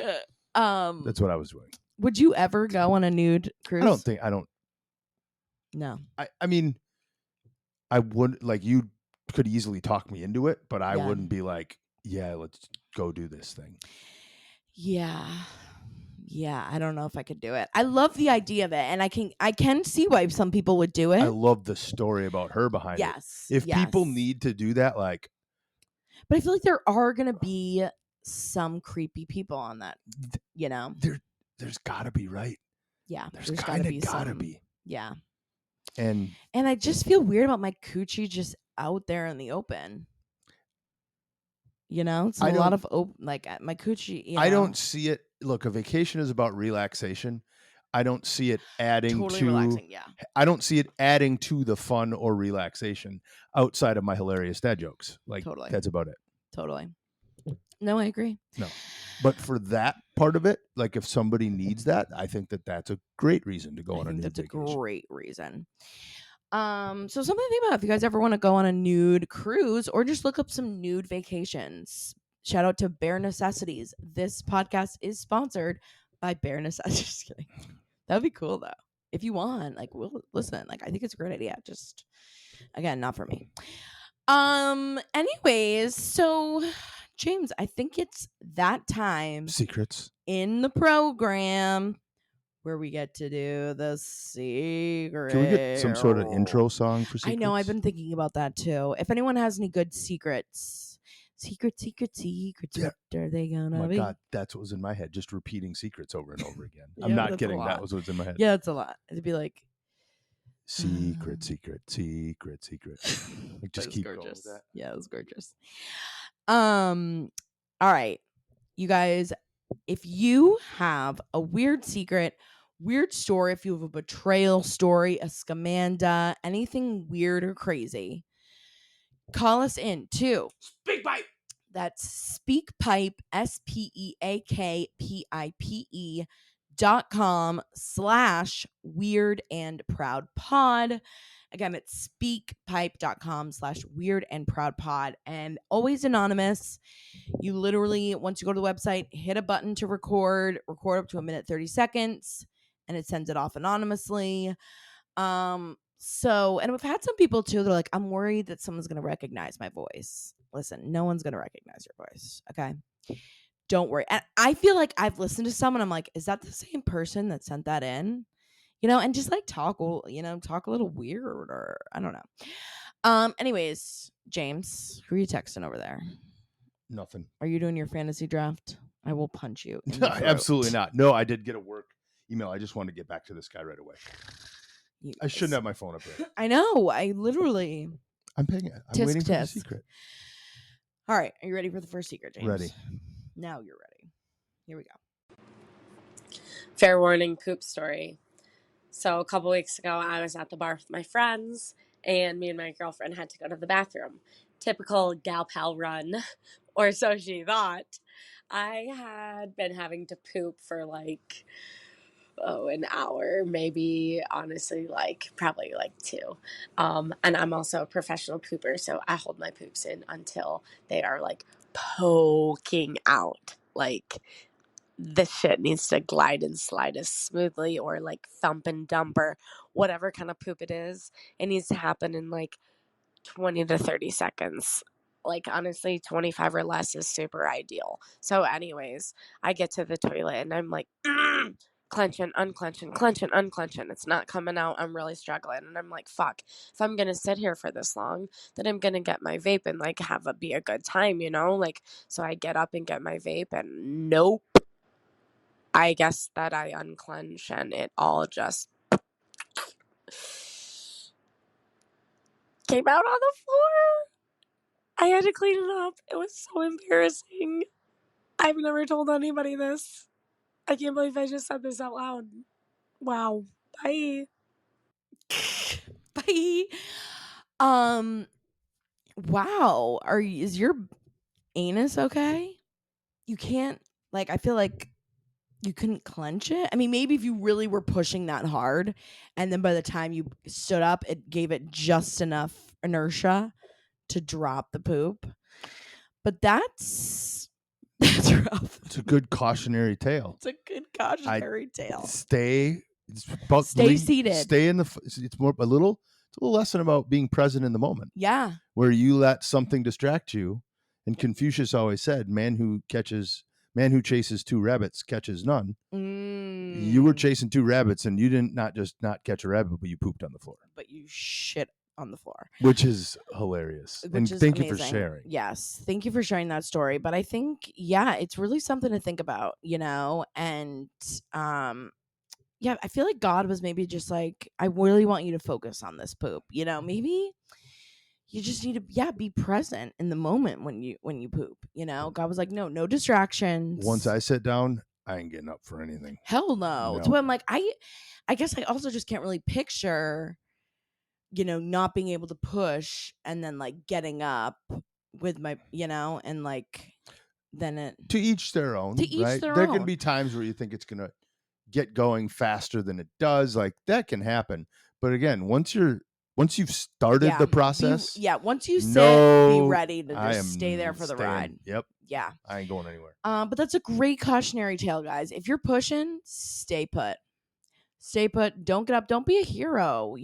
Speaker 2: That's what I was doing.
Speaker 1: Would you ever go on a nude cruise?
Speaker 2: I don't.
Speaker 1: No.
Speaker 2: I mean, I wouldn't like you could easily talk me into it, but I
Speaker 1: Yeah.
Speaker 2: wouldn't be like, yeah, let's go do this thing.
Speaker 1: Yeah. Yeah, I don't know if I could do it. I love the idea of it, and I can see why some people would do
Speaker 2: I
Speaker 1: it.
Speaker 2: love the story about her behind it.
Speaker 1: Yes.
Speaker 2: If people
Speaker 1: Yes.
Speaker 2: need to do that, like
Speaker 1: But I feel like there are going to be some creepy people on that,
Speaker 2: th-
Speaker 1: you know.
Speaker 2: there's gotta be, right?
Speaker 1: Yeah,
Speaker 2: There's
Speaker 1: there's got to
Speaker 2: kind
Speaker 1: be
Speaker 2: of gotta
Speaker 1: some.
Speaker 2: be.
Speaker 1: Yeah.
Speaker 2: And
Speaker 1: And I just feel weird about my coochie just out there in the open. You know, it's a
Speaker 2: I
Speaker 1: lot
Speaker 2: don't
Speaker 1: of like my coochie,
Speaker 2: I don't see it. Look, a vacation is about relaxation. I don't see it adding
Speaker 1: totally
Speaker 2: to
Speaker 1: relaxing. Yeah,
Speaker 2: I don't see it adding to the fun or relaxation outside of my hilarious dad jokes. Like
Speaker 1: totally.
Speaker 2: that's about it.
Speaker 1: Totally. No, I agree.
Speaker 2: No. But for that part of it, like if somebody needs that, I think that that's a great reason to go
Speaker 1: I
Speaker 2: on a
Speaker 1: think
Speaker 2: nude
Speaker 1: that's a
Speaker 2: vacation.
Speaker 1: great reason. So something to think about if you guys ever want to go on a nude cruise or just look up some nude vacations. Shout out to Bare Necessities. This podcast is sponsored by Bare Necessities. Just kidding. That'd be cool though. If you want, like, we'll listen. Like, I think it's a great idea. Just again, not for me. Anyways, so James, I think it's that time
Speaker 2: Secrets.
Speaker 1: in the program where we get to do the secret.
Speaker 2: Can we get some sort of intro song for
Speaker 1: I know, I've
Speaker 2: secrets?
Speaker 1: been thinking about that too. If anyone has any good secrets, secrets,
Speaker 2: Yeah.
Speaker 1: what are they
Speaker 2: Oh
Speaker 1: gonna
Speaker 2: my
Speaker 1: be?
Speaker 2: God, that's what was in my head. Just repeating secrets over and over again. I'm
Speaker 1: Yeah, but
Speaker 2: not
Speaker 1: that's a
Speaker 2: kidding. That
Speaker 1: lot.
Speaker 2: was what's in my head.
Speaker 1: Yeah, it's a lot. It'd be like
Speaker 2: Secret, secret, secret, secret. Like
Speaker 1: that
Speaker 2: just
Speaker 1: was
Speaker 2: keep going
Speaker 1: gorgeous.
Speaker 2: with that.
Speaker 1: Yeah, it was gorgeous. All right, you guys, if you have a weird secret, weird story, if you have a betrayal story, a scamanda, anything weird or crazy, call us in to
Speaker 2: Big bite.
Speaker 1: that's SpeakPipe, SpeakPipe.com/weird and proud pod. Again, it's speakpipe.com/weird and proud pod, and always anonymous. You literally, once you go to the website, hit a button to record up to 1 minute 30 seconds, and it sends it off anonymously. So, and we've had some people too, they're like, I'm worried that someone's gonna recognize my voice. Listen, no one's gonna recognize your voice. Okay. Don't worry. And I feel like I've listened to someone, I'm like, is that the same person that sent that in? You know, and just like talk a little weird, or I don't know. Anyways, James, who are you texting over there?
Speaker 2: Nothing.
Speaker 1: Are you doing your fantasy draft? I will punch you in the throat.
Speaker 2: Absolutely not. No, I did get a work email. I just wanted to get back to this guy right away. I shouldn't have my phone up there.
Speaker 1: I know. I literally.
Speaker 2: I'm paying it. I'm
Speaker 1: Tisk
Speaker 2: waiting for the
Speaker 1: tisk.
Speaker 2: secret.
Speaker 1: All right. Are you ready for the first secret, James?
Speaker 2: Ready.
Speaker 1: Now you're ready. Here we go.
Speaker 3: Fair warning, poop story. So a couple weeks ago, I was at the bar with my friends, and me and my girlfriend had to go to the bathroom. Typical gal pal run, or so she thought. I had been having to poop for an hour, maybe, honestly, probably two. And I'm also a professional pooper, so I hold my poops in until they are poking out. This shit needs to glide and slide as smoothly, or thump and dump, or whatever kind of poop it is. It needs to happen in 20 to 30 seconds. Honestly, 25 or less is super ideal. So anyways, I get to the toilet and I'm clenching, unclenching, clenching, unclenching. It's not coming out. I'm really struggling. And I'm like, fuck, if I'm going to sit here for this long, then I'm going to get my vape and be a good time, so I get up and get my vape, and nope. I guess that I unclench and it all just came out on the floor. I had to clean it up. It was so embarrassing. I've never told anybody this. I can't believe I just said this out loud. Wow. Bye.
Speaker 1: Bye. Wow. Is your anus okay? You can't, I feel like you couldn't clench it. I mean, maybe if you really were pushing that hard, and then by the time you stood up, it gave it just enough inertia to drop the poop. But that's rough.
Speaker 2: It's a good cautionary tale.
Speaker 1: It's a good cautionary tale.
Speaker 2: Stay
Speaker 1: Stay seated.
Speaker 2: Stay in the. It's It's a little lesson about being present in the moment,
Speaker 1: Yeah.
Speaker 2: where you let something distract you. And Confucius always said, man who chases two rabbits catches none. You were chasing two rabbits, and you didn't not just not catch a rabbit, but you pooped on the floor.
Speaker 1: But you shit on the floor.
Speaker 2: Which is hilarious.
Speaker 1: Which
Speaker 2: and
Speaker 1: is
Speaker 2: thank
Speaker 1: amazing.
Speaker 2: you for sharing.
Speaker 1: Yes. Thank you for sharing that story. But I think, yeah, it's really something to think about, and yeah, I feel like God was maybe just like, I really want you to focus on this poop. Maybe you just need to, be present in the moment when you poop. God was like, no distractions.
Speaker 2: Once I sit down, I ain't getting up for anything.
Speaker 1: Hell no. So I'm like, I guess I also just can't really picture, not being able to push and then like getting up with my, and like then it.
Speaker 2: To each their own.
Speaker 1: To each
Speaker 2: right?
Speaker 1: their
Speaker 2: There
Speaker 1: own.
Speaker 2: can be times where you think it's gonna get going faster than it does. Like that can happen. But again, once you've started the process,
Speaker 1: once you sit, be ready to
Speaker 2: I am
Speaker 1: just stay there for the ride.
Speaker 2: Yep.
Speaker 1: Yeah.
Speaker 2: I ain't going anywhere.
Speaker 1: But that's a great cautionary tale, guys. If you're pushing, stay put. Stay put. Don't get up. Don't be a hero.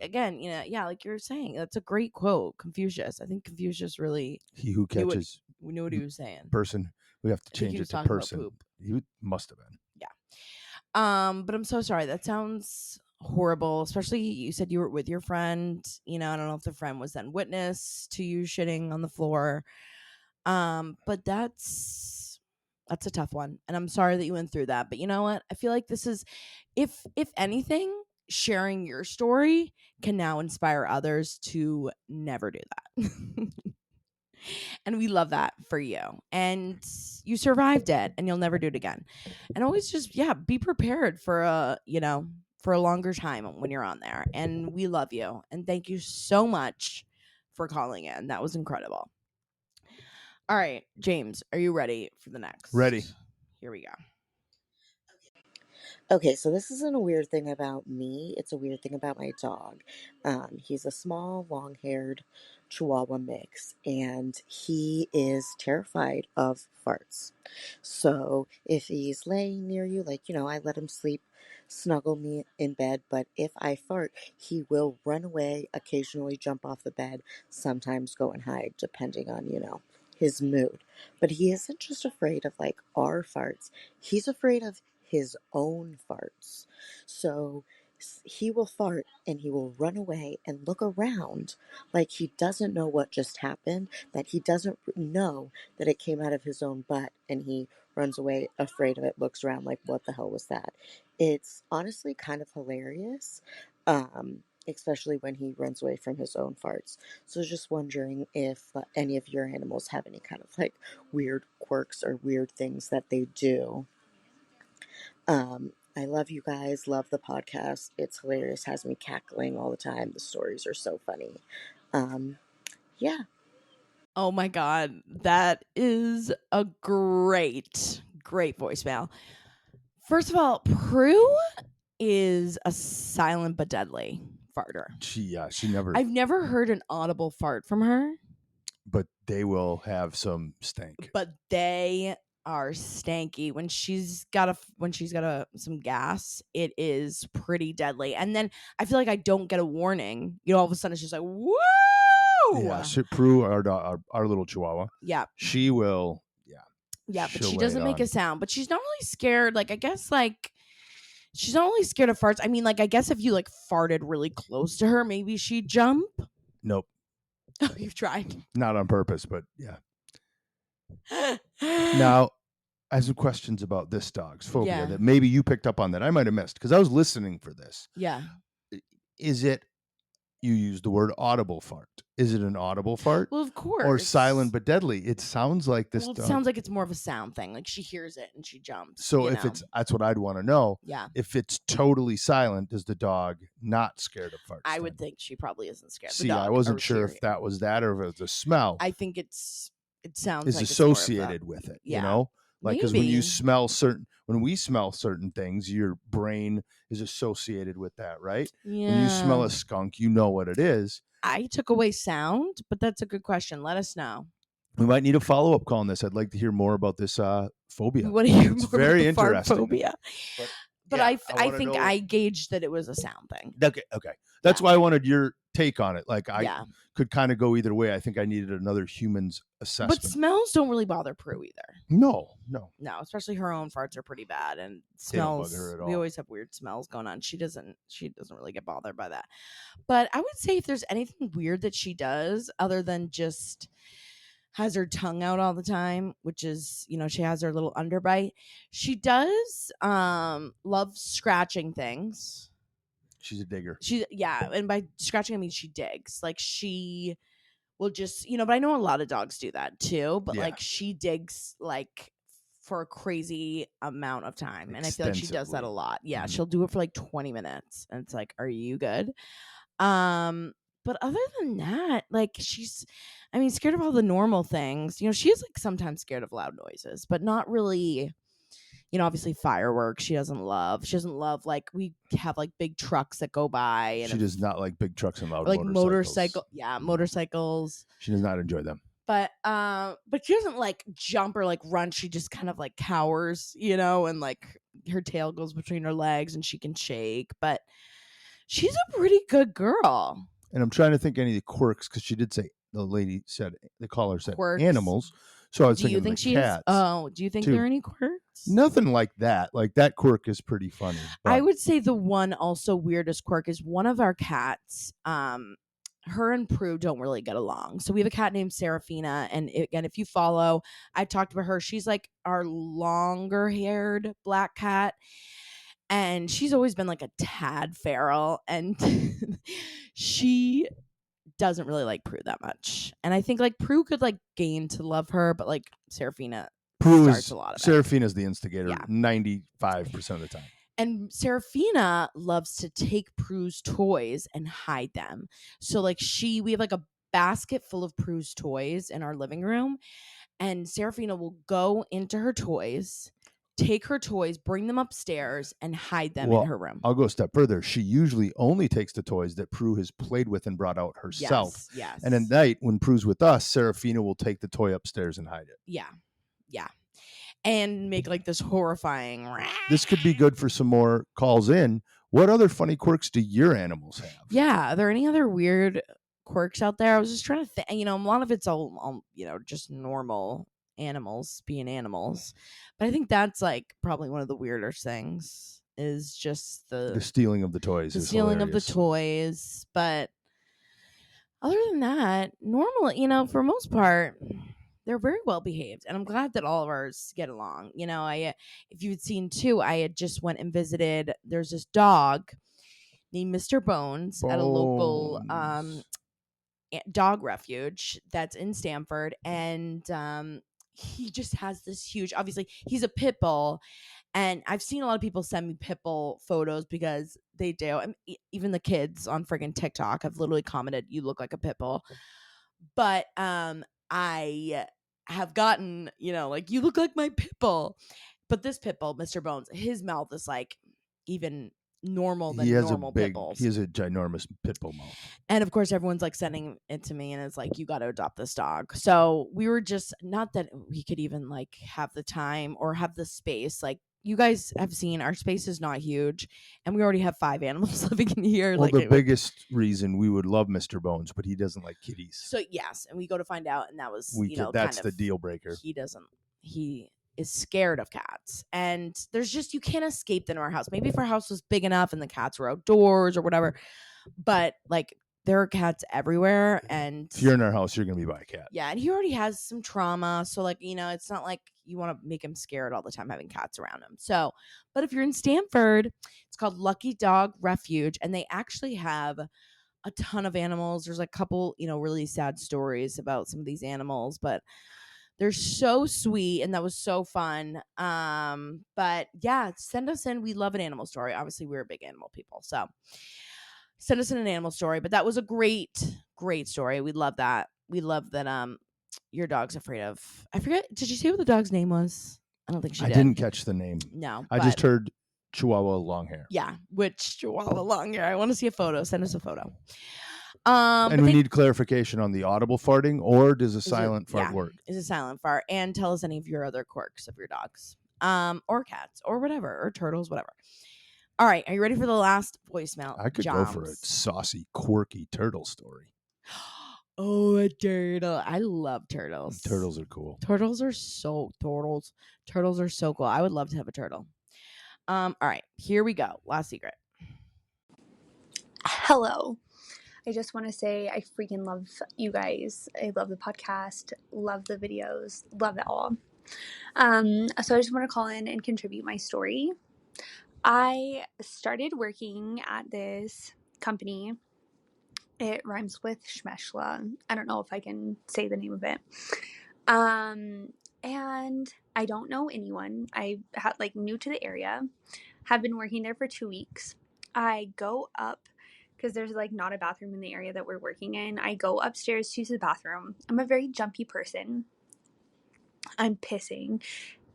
Speaker 1: Again, yeah, like you're saying, that's a great quote. Confucius. I think Confucius really
Speaker 2: He who catches
Speaker 1: knew what he was saying.
Speaker 2: person. We have to
Speaker 1: I think
Speaker 2: change
Speaker 1: he
Speaker 2: it
Speaker 1: was
Speaker 2: to
Speaker 1: talking about
Speaker 2: person.
Speaker 1: poop.
Speaker 2: He must have been.
Speaker 1: Yeah. But I'm so sorry. That sounds horrible. Especially you said you were with your friend. I don't know if the friend was then witness to you shitting on the floor. But that's a tough one. And I'm sorry that you went through that. But you know what? I feel like this is, if anything, sharing your story can now inspire others to never do that. And we love that for you. And you survived it and you'll never do it again. And always just, be prepared for a longer time when you're on there. And we love you. And thank you so much for calling in. That was incredible. All right, James, are you ready for the next?
Speaker 2: Ready.
Speaker 1: Here we go.
Speaker 4: Okay, so this isn't a weird thing about me. It's a weird thing about my dog. He's a small, long-haired Chihuahua mix, and he is terrified of farts. So if he's laying near you, I let him sleep, snuggle me in bed, but if I fart, he will run away, occasionally jump off the bed, sometimes go and hide, depending on, his mood. But he isn't just afraid of, our farts. He's afraid of his own farts. So he will fart and he will run away and look around like he doesn't know what just happened, that he doesn't know that it came out of his own butt, and he runs away afraid of it, looks around like, what the hell was that? It's honestly kind of hilarious, especially when he runs away from his own farts. So just wondering if any of your animals have any kind of weird quirks or weird things that they do. I love you guys, love the podcast. It's hilarious, has me cackling all the time. The stories are so funny. Yeah.
Speaker 1: Oh my God. That is a great voicemail. First of all, Prue is a silent but deadly farter.
Speaker 2: She never.
Speaker 1: I've never heard an audible fart from her.
Speaker 2: But they will have some stank.
Speaker 1: But they are stanky. When she's got some gas, it is pretty deadly. And then I feel like I don't get a warning. All of a sudden it's just like, woo!
Speaker 2: Yeah, Prue, our little Chihuahua.
Speaker 1: Yeah.
Speaker 2: She will.
Speaker 1: Yeah, but she doesn't make a sound. But she's not really scared. I guess she's not really scared of farts. I mean, I guess if you farted really close to her, maybe she'd jump.
Speaker 2: Nope.
Speaker 1: Oh, you've tried.
Speaker 2: Not on purpose, but yeah. Now, I have some questions about this dog's phobia that maybe you picked up on that I might have missed because I was listening for this.
Speaker 1: Yeah.
Speaker 2: Is it, you used the word audible fart. Is it an audible fart?
Speaker 1: Well, of course.
Speaker 2: Or silent but deadly? It sounds like this dog.
Speaker 1: It sounds like it's more of a sound thing. She hears it and she jumps.
Speaker 2: So if that's what I'd want to know.
Speaker 1: Yeah.
Speaker 2: If it's totally silent, is the dog not scared of farts?
Speaker 1: I would think she probably isn't scared.
Speaker 2: See, I wasn't sure if that was that or if it was a smell.
Speaker 1: I think it sounds
Speaker 2: is
Speaker 1: like
Speaker 2: associated with it.
Speaker 1: Yeah.
Speaker 2: Because when we smell certain things, your brain is associated with that, right?
Speaker 1: Yeah.
Speaker 2: When you smell a skunk, you know what it is.
Speaker 1: I took away sound, but that's a good question. Let us know.
Speaker 2: We might need a follow-up call on this. I'd like to hear more about this phobia.
Speaker 1: What do you?
Speaker 2: It's very interesting.
Speaker 1: Phobia. But I think I gauged that it was a sound thing.
Speaker 2: Okay. That's
Speaker 1: Yeah.
Speaker 2: why I wanted your take on it. Like I
Speaker 1: Yeah.
Speaker 2: could kind of go either way. I think I needed another human's
Speaker 1: But
Speaker 2: assessment.
Speaker 1: smells don't really bother Prue either.
Speaker 2: No.
Speaker 1: No, especially her own farts are pretty bad, and
Speaker 2: They don't bug
Speaker 1: smells.
Speaker 2: her at
Speaker 1: We
Speaker 2: all.
Speaker 1: always have weird smells going on. She doesn't really get bothered by that. But I would say if there's anything weird that she does, other than just has her tongue out all the time, which is, she has her little underbite. She does love scratching things.
Speaker 2: She's a digger.
Speaker 1: And by scratching I mean she digs. Like she will just, but I know a lot of dogs do that too, but
Speaker 2: Yeah.
Speaker 1: like she digs like for a crazy amount of time. And I feel like she does that a
Speaker 2: Extensively.
Speaker 1: lot. Yeah,
Speaker 2: Mhm.
Speaker 1: she'll do it for like 20 minutes and it's like, are you good? But other than that, like she's scared of all the normal things. She is like sometimes scared of loud noises, but not really. Obviously fireworks she doesn't love. She doesn't love like we have like big trucks that go by, and
Speaker 2: She does not like big trucks and loud
Speaker 1: like
Speaker 2: motorcycles.
Speaker 1: motorcycles.
Speaker 2: She does not enjoy them.
Speaker 1: But she doesn't like jump or like run. She just kind of like cowers, and like her tail goes between her legs and she can shake. But she's a pretty good girl.
Speaker 2: And I'm trying to think any of the quirks because she did say the caller said
Speaker 1: Quirks.
Speaker 2: animals. So I was
Speaker 1: Do you
Speaker 2: thinking
Speaker 1: think
Speaker 2: the
Speaker 1: she
Speaker 2: cats.
Speaker 1: is? Oh, do you think
Speaker 2: too.
Speaker 1: there are any quirks?
Speaker 2: Nothing like that. Like that quirk is pretty funny.
Speaker 1: I would say the one also weirdest quirk is one of our cats. Her and Prue don't really get along. So we have a cat named Serafina, and again, if you follow, I talked about her. She's like our longer haired black cat, and she's always been like a tad feral, and she doesn't really like Prue that much. And I think like Prue could like gain to love her, but like Serafina starts a lot of it.
Speaker 2: Serafina's the instigator.
Speaker 1: Yeah.
Speaker 2: 95% of the time.
Speaker 1: And Serafina loves to take Prue's toys and hide them. So like we have like a basket full of Prue's toys in our living room, and Serafina will go into her toys, take her toys, bring them upstairs, and hide them in her room.
Speaker 2: I'll go a step further. She usually only takes the toys that Prue has played with and brought out herself.
Speaker 1: Yes.
Speaker 2: And at night, when Prue's with us, Serafina will take the toy upstairs and hide it.
Speaker 1: Yeah. And make like this horrifying.
Speaker 2: This could be good for some more calls in. What other funny quirks do your animals have?
Speaker 1: Yeah. Are there any other weird quirks out there? I was just trying to think. A lot of it's all just normal animals being animals, but I think that's like probably one of the weirder things is just the
Speaker 2: stealing of the toys.
Speaker 1: The stealing of the toys, but other than that, normally, for most part, they're very well behaved, and I'm glad that all of ours get along. If you'd seen too, I had just went and visited. There's this dog named Mr. Bones at a local dog refuge that's in Stamford, and he just has this huge. Obviously, he's a pit bull, and I've seen a lot of people send me pit bull photos because they do. And even the kids on friggin' TikTok have literally commented, "You look like a pit bull." But I have gotten, like, "You look like my pit bull." But this pit bull, Mr. Bones, his mouth is like even normal than normal pit bulls.
Speaker 2: He has a ginormous pit bull mouth.
Speaker 1: And of course, everyone's like sending it to me, and it's like, you got to adopt this dog. So we were just, not that we could even like have the time or have the space. Like, you guys have seen, our space is not huge, and we already have 5 animals living in here.
Speaker 2: Well, the biggest reason we would love Mr. Bones, but he doesn't like kitties.
Speaker 1: So yes, and we go to find out, and that was
Speaker 2: that's the deal breaker.
Speaker 1: He is scared of cats, and there's just, you can't escape them in our house. Maybe if our house was big enough and the cats were outdoors or whatever, but like there are cats everywhere, and
Speaker 2: if you're in our house, you're gonna be by a cat.
Speaker 1: Yeah, and he already has some trauma, so like, it's not like you want to make him scared all the time having cats around him. So, but if you're in Stamford, it's called Lucky Dog Refuge, and they actually have a ton of animals. There's like a couple, really sad stories about some of these animals, but they're so sweet, and that was so fun. But yeah, send us in. We love an animal story. Obviously, we're big animal people, so send us in an animal story. But that was a great story. We love that. We love that your dog's afraid of, I forget, did you say what the dog's name was? I don't think she did.
Speaker 2: I didn't catch the name.
Speaker 1: No.
Speaker 2: I just heard Chihuahua long hair.
Speaker 1: Yeah, which Chihuahua long hair? I want to see a photo. Send us a photo.
Speaker 2: And we need clarification on the audible farting, or does a silent fart work?
Speaker 1: Is a silent fart. And tell us any of your other quirks of your dogs, or cats, or whatever, or turtles, whatever. All right, are you ready for the last voicemail?
Speaker 2: I could go for a
Speaker 1: Joms?
Speaker 2: saucy, quirky turtle story.
Speaker 1: Oh, a turtle. I love turtles.
Speaker 2: Turtles are cool.
Speaker 1: Turtles are so cool. I would love to have a turtle. All right, here we go. Last secret.
Speaker 5: Hello. I just want to say I freaking love you guys. I love the podcast, love the videos, love it all. So I just want to call in and contribute my story. I started working at this company. It rhymes with Schmeshla. I don't know if I can say the name of it. And I don't know anyone. I had new to the area, have been working there for 2 weeks. I go up because there's not a bathroom in the area that we're working in. I go upstairs to use the bathroom. I'm a very jumpy person. I'm pissing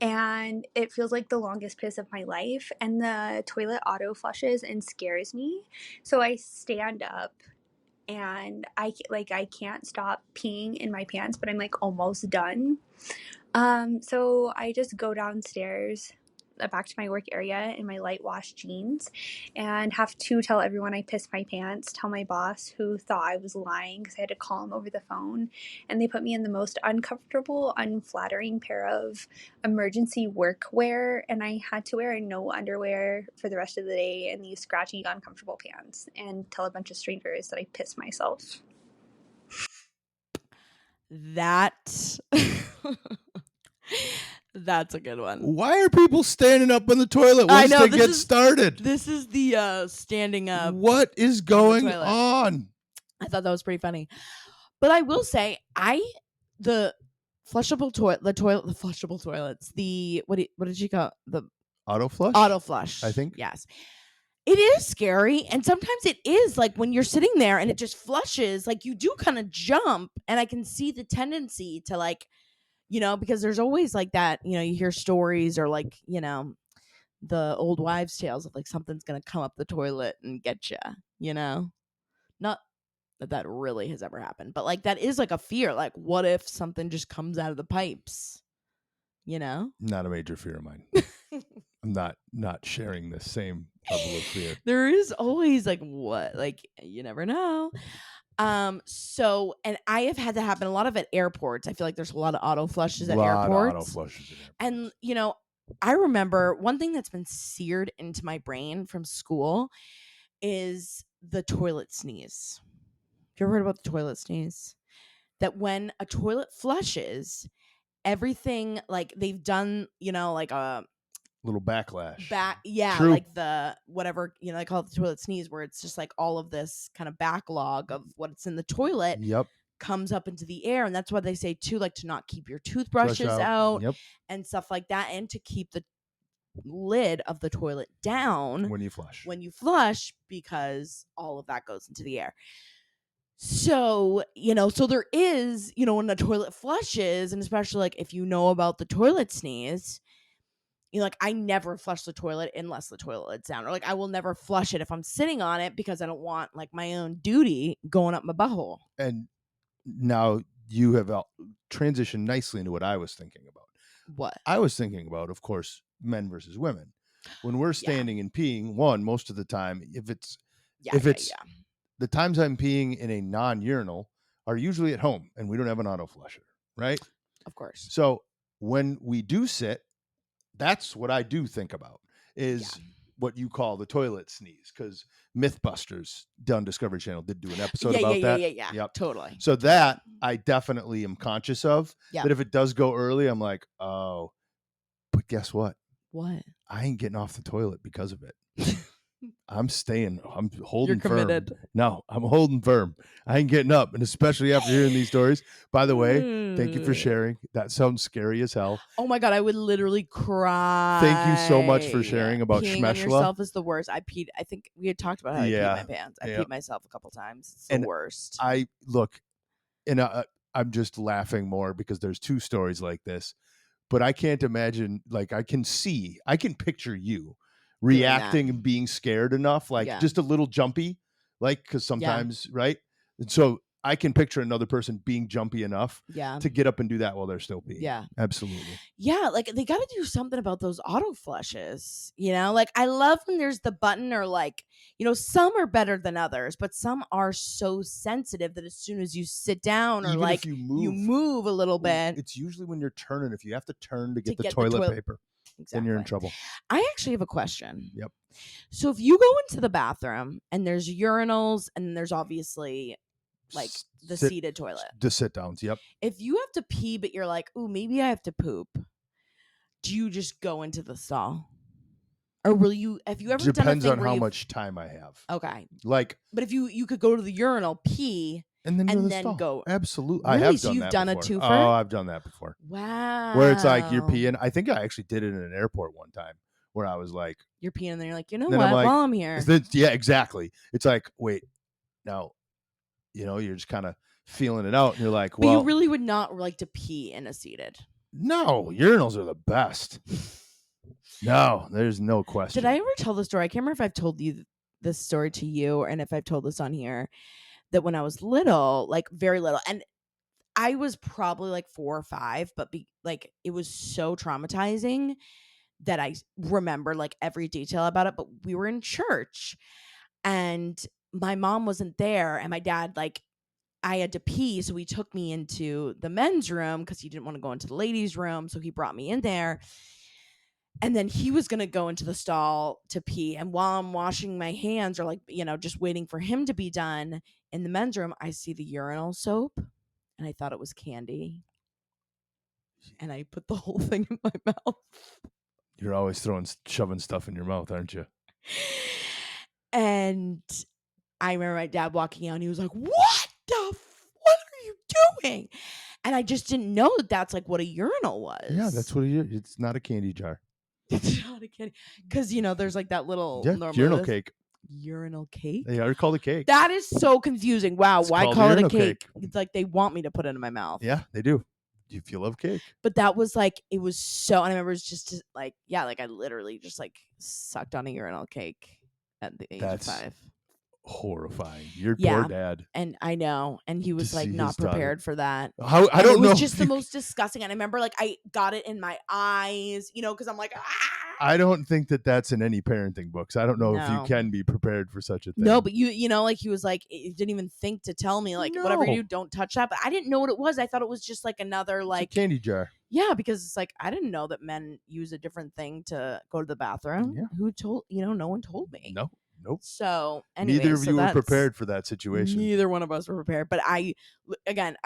Speaker 5: and it feels like the longest piss of my life, and the toilet auto flushes and scares me. So I stand up and I can't stop peeing in my pants, but I'm almost done. So I just go downstairs back to my work area in my light wash jeans and have to tell everyone I pissed my pants, tell my boss, who thought I was lying because I had to call him over the phone, and they put me in the most uncomfortable, unflattering pair of emergency workwear, and I had to wear no underwear for the rest of the day and these scratchy, uncomfortable pants and tell a bunch of strangers that I pissed myself.
Speaker 1: That's a good one.
Speaker 2: Why are people standing up in the toilet once they get started?
Speaker 1: This is the standing up.
Speaker 2: What is going on?
Speaker 1: I thought that was pretty funny. But I will say, the flushable toilets, what did she call it? The
Speaker 2: auto flush?
Speaker 1: Auto flush.
Speaker 2: I think.
Speaker 1: Yes. It is scary, and sometimes it is when you're sitting there and it just flushes, you do kind of jump, and I can see the tendency to because there's always that, you hear stories or the old wives' tales of something's gonna come up the toilet and get you, not that really has ever happened, but that is a fear. What if something just comes out of the pipes?
Speaker 2: Not a major fear of mine. I'm not sharing the same level of fear.
Speaker 1: There is always what? You never know. So, and I have had that happen a lot of at airports. I feel like there's a lot of auto flushes at airports. And, I remember one thing that's been seared into my brain from school is the toilet sneeze. Have you ever heard about the toilet sneeze? That when a toilet flushes, everything they've done, a
Speaker 2: little backlash.
Speaker 1: True. The whatever, they call it the toilet sneeze, where it's just all of this kind of backlog of what's in the toilet.
Speaker 2: Yep.
Speaker 1: Comes up into the air, and that's why they say too, to not keep your toothbrushes out.
Speaker 2: Yep.
Speaker 1: And stuff like that, and to keep the lid of the toilet down
Speaker 2: when you flush,
Speaker 1: because all of that goes into the air. So, so there is, when the toilet flushes, and especially if about the toilet sneeze, I never flush the toilet unless the toilet lid's down, or I will never flush it if I'm sitting on it because I don't want my own duty going up my butthole.
Speaker 2: And now you have transitioned nicely into what I was thinking about.
Speaker 1: What?
Speaker 2: I was thinking about, of course, men versus women. When we're standing and peeing, most of the time, if it's the times I'm peeing in a non-urinal are usually at home and we don't have an auto flusher, right?
Speaker 1: Of course.
Speaker 2: So when we do sit, that's what I do think about is what you call the toilet sneeze, because Mythbusters on Discovery Channel did do an episode about that.
Speaker 1: Yeah.
Speaker 2: Yep.
Speaker 1: Totally.
Speaker 2: So that I definitely am conscious of.
Speaker 1: Yep.
Speaker 2: That if it does go early, I'm like, oh, but guess what?
Speaker 1: What?
Speaker 2: I ain't getting off the toilet because of it. I'm staying. I'm holding
Speaker 1: You're committed.
Speaker 2: firm. No, I'm holding firm. I ain't getting up. And especially after hearing these stories. By the way, thank you for sharing. That sounds scary as hell.
Speaker 1: Oh my God, I would literally cry.
Speaker 2: Thank you so much for sharing about
Speaker 1: Peeing
Speaker 2: Schmeshla.
Speaker 1: on yourself is the worst. I think we had talked about how I peed my pants. I peed myself a couple times. It's the worst.
Speaker 2: I look, and I'm just laughing more because there's two stories like this. But I can't imagine, I can picture you reacting and being scared enough, just a little jumpy, because sometimes, right? And so I can picture another person being jumpy enough
Speaker 1: Yeah.
Speaker 2: to get up and do that while they're still peeing.
Speaker 1: Yeah.
Speaker 2: Absolutely.
Speaker 1: Yeah, like they got to do something about those auto flushes, you know? Like I love when there's the button or like, you know, some are better than others, but some are so sensitive that as soon as you sit down or
Speaker 2: Even
Speaker 1: like
Speaker 2: if you
Speaker 1: you move a little bit,
Speaker 2: it's usually when you're turning. If you have to turn to
Speaker 1: To
Speaker 2: get the
Speaker 1: get the
Speaker 2: toilet
Speaker 1: toilet-
Speaker 2: paper,
Speaker 1: exactly.
Speaker 2: then you're in trouble.
Speaker 1: I actually have a question.
Speaker 2: Yep.
Speaker 1: So if you go into the bathroom and there's urinals and there's obviously like the seated toilet.
Speaker 2: The sit downs. Yep.
Speaker 1: If you have to pee, but you're like, ooh, maybe I have to poop, do you just go into the stall? Or will you, if you ever
Speaker 2: Depends
Speaker 1: done a
Speaker 2: on
Speaker 1: thing where
Speaker 2: how
Speaker 1: you've-
Speaker 2: much time I have.
Speaker 1: Okay.
Speaker 2: Like,
Speaker 1: But if you could go to the urinal, pee,
Speaker 2: and then,
Speaker 1: and
Speaker 2: the
Speaker 1: then
Speaker 2: stall.
Speaker 1: go.
Speaker 2: Absolutely. I
Speaker 1: Really?
Speaker 2: have
Speaker 1: So
Speaker 2: done
Speaker 1: you've
Speaker 2: that
Speaker 1: done a
Speaker 2: before.
Speaker 1: twofer?
Speaker 2: Oh, I've done that before.
Speaker 1: Wow.
Speaker 2: Where it's like you're peeing. I think I actually did it in an airport one time where I was like,
Speaker 1: You're peeing and then you're like, you know
Speaker 2: then
Speaker 1: what?
Speaker 2: I'm like,
Speaker 1: While I'm here.
Speaker 2: yeah, exactly. It's like, wait, now, you know, you're just kind of feeling it out and you're like,
Speaker 1: But
Speaker 2: well,
Speaker 1: you really would not like to pee in a seated.
Speaker 2: no, urinals are the best. No, there's no question.
Speaker 1: Did I ever tell the story? I can't remember if I've told you this story to you and if I've told this on here, that when I was little, like very little, and I was probably like 4 or 5, but like it was so traumatizing that I remember like every detail about it. But we were in church and my mom wasn't there and my dad, like, I had to pee, so he took me into the men's room because he didn't want to go into the ladies' room, so he brought me in there. And then he was going to go into the stall to pee. And while I'm washing my hands or like, you know, just waiting for him to be done in the men's room, I see the urinal soap and I thought it was candy. And I put the whole thing in my mouth.
Speaker 2: You're always shoving stuff in your mouth, aren't you?
Speaker 1: And I remember my dad walking out and he was like, what are you doing? And I just didn't know that that's like what a urinal was.
Speaker 2: Yeah, that's what it is. It's not a candy jar.
Speaker 1: It's not a candy. Because, you know, there's like that little
Speaker 2: urinal cake.
Speaker 1: Urinal cake?
Speaker 2: They are called a cake.
Speaker 1: That is so confusing. Wow,
Speaker 2: It's
Speaker 1: why
Speaker 2: called
Speaker 1: call it a
Speaker 2: urinal
Speaker 1: cake?
Speaker 2: cake.
Speaker 1: It's like they want me to put it in my mouth.
Speaker 2: Yeah, they do. If you love cake.
Speaker 1: But that was like, it was so, and I remember it was just like, yeah, like I literally just like sucked on a urinal cake at the age of 5.
Speaker 2: Horrifying. Your
Speaker 1: Yeah.
Speaker 2: poor dad.
Speaker 1: And I know. And he was like
Speaker 2: see
Speaker 1: not
Speaker 2: his daughter.
Speaker 1: prepared for that.
Speaker 2: How I
Speaker 1: And
Speaker 2: don't
Speaker 1: it
Speaker 2: know.
Speaker 1: was just the most disgusting. And I remember like I got it in my eyes, you know, because I'm like, ah!
Speaker 2: I don't think that that's in any parenting books. I don't know if you
Speaker 1: No.
Speaker 2: can be prepared for such a thing.
Speaker 1: No, but you know, like he was like, he didn't even think to tell me, like, whatever you
Speaker 2: No.
Speaker 1: do, don't touch that. But I didn't know what it was. I thought it was just like another, like,
Speaker 2: It's a candy jar.
Speaker 1: yeah, because it's like, I didn't know that men use a different thing to go to the bathroom.
Speaker 2: Yeah.
Speaker 1: Who told, you know, no one told me.
Speaker 2: No, nope.
Speaker 1: So, anyway,
Speaker 2: Neither of you were prepared for that situation.
Speaker 1: Neither one of us were prepared. But I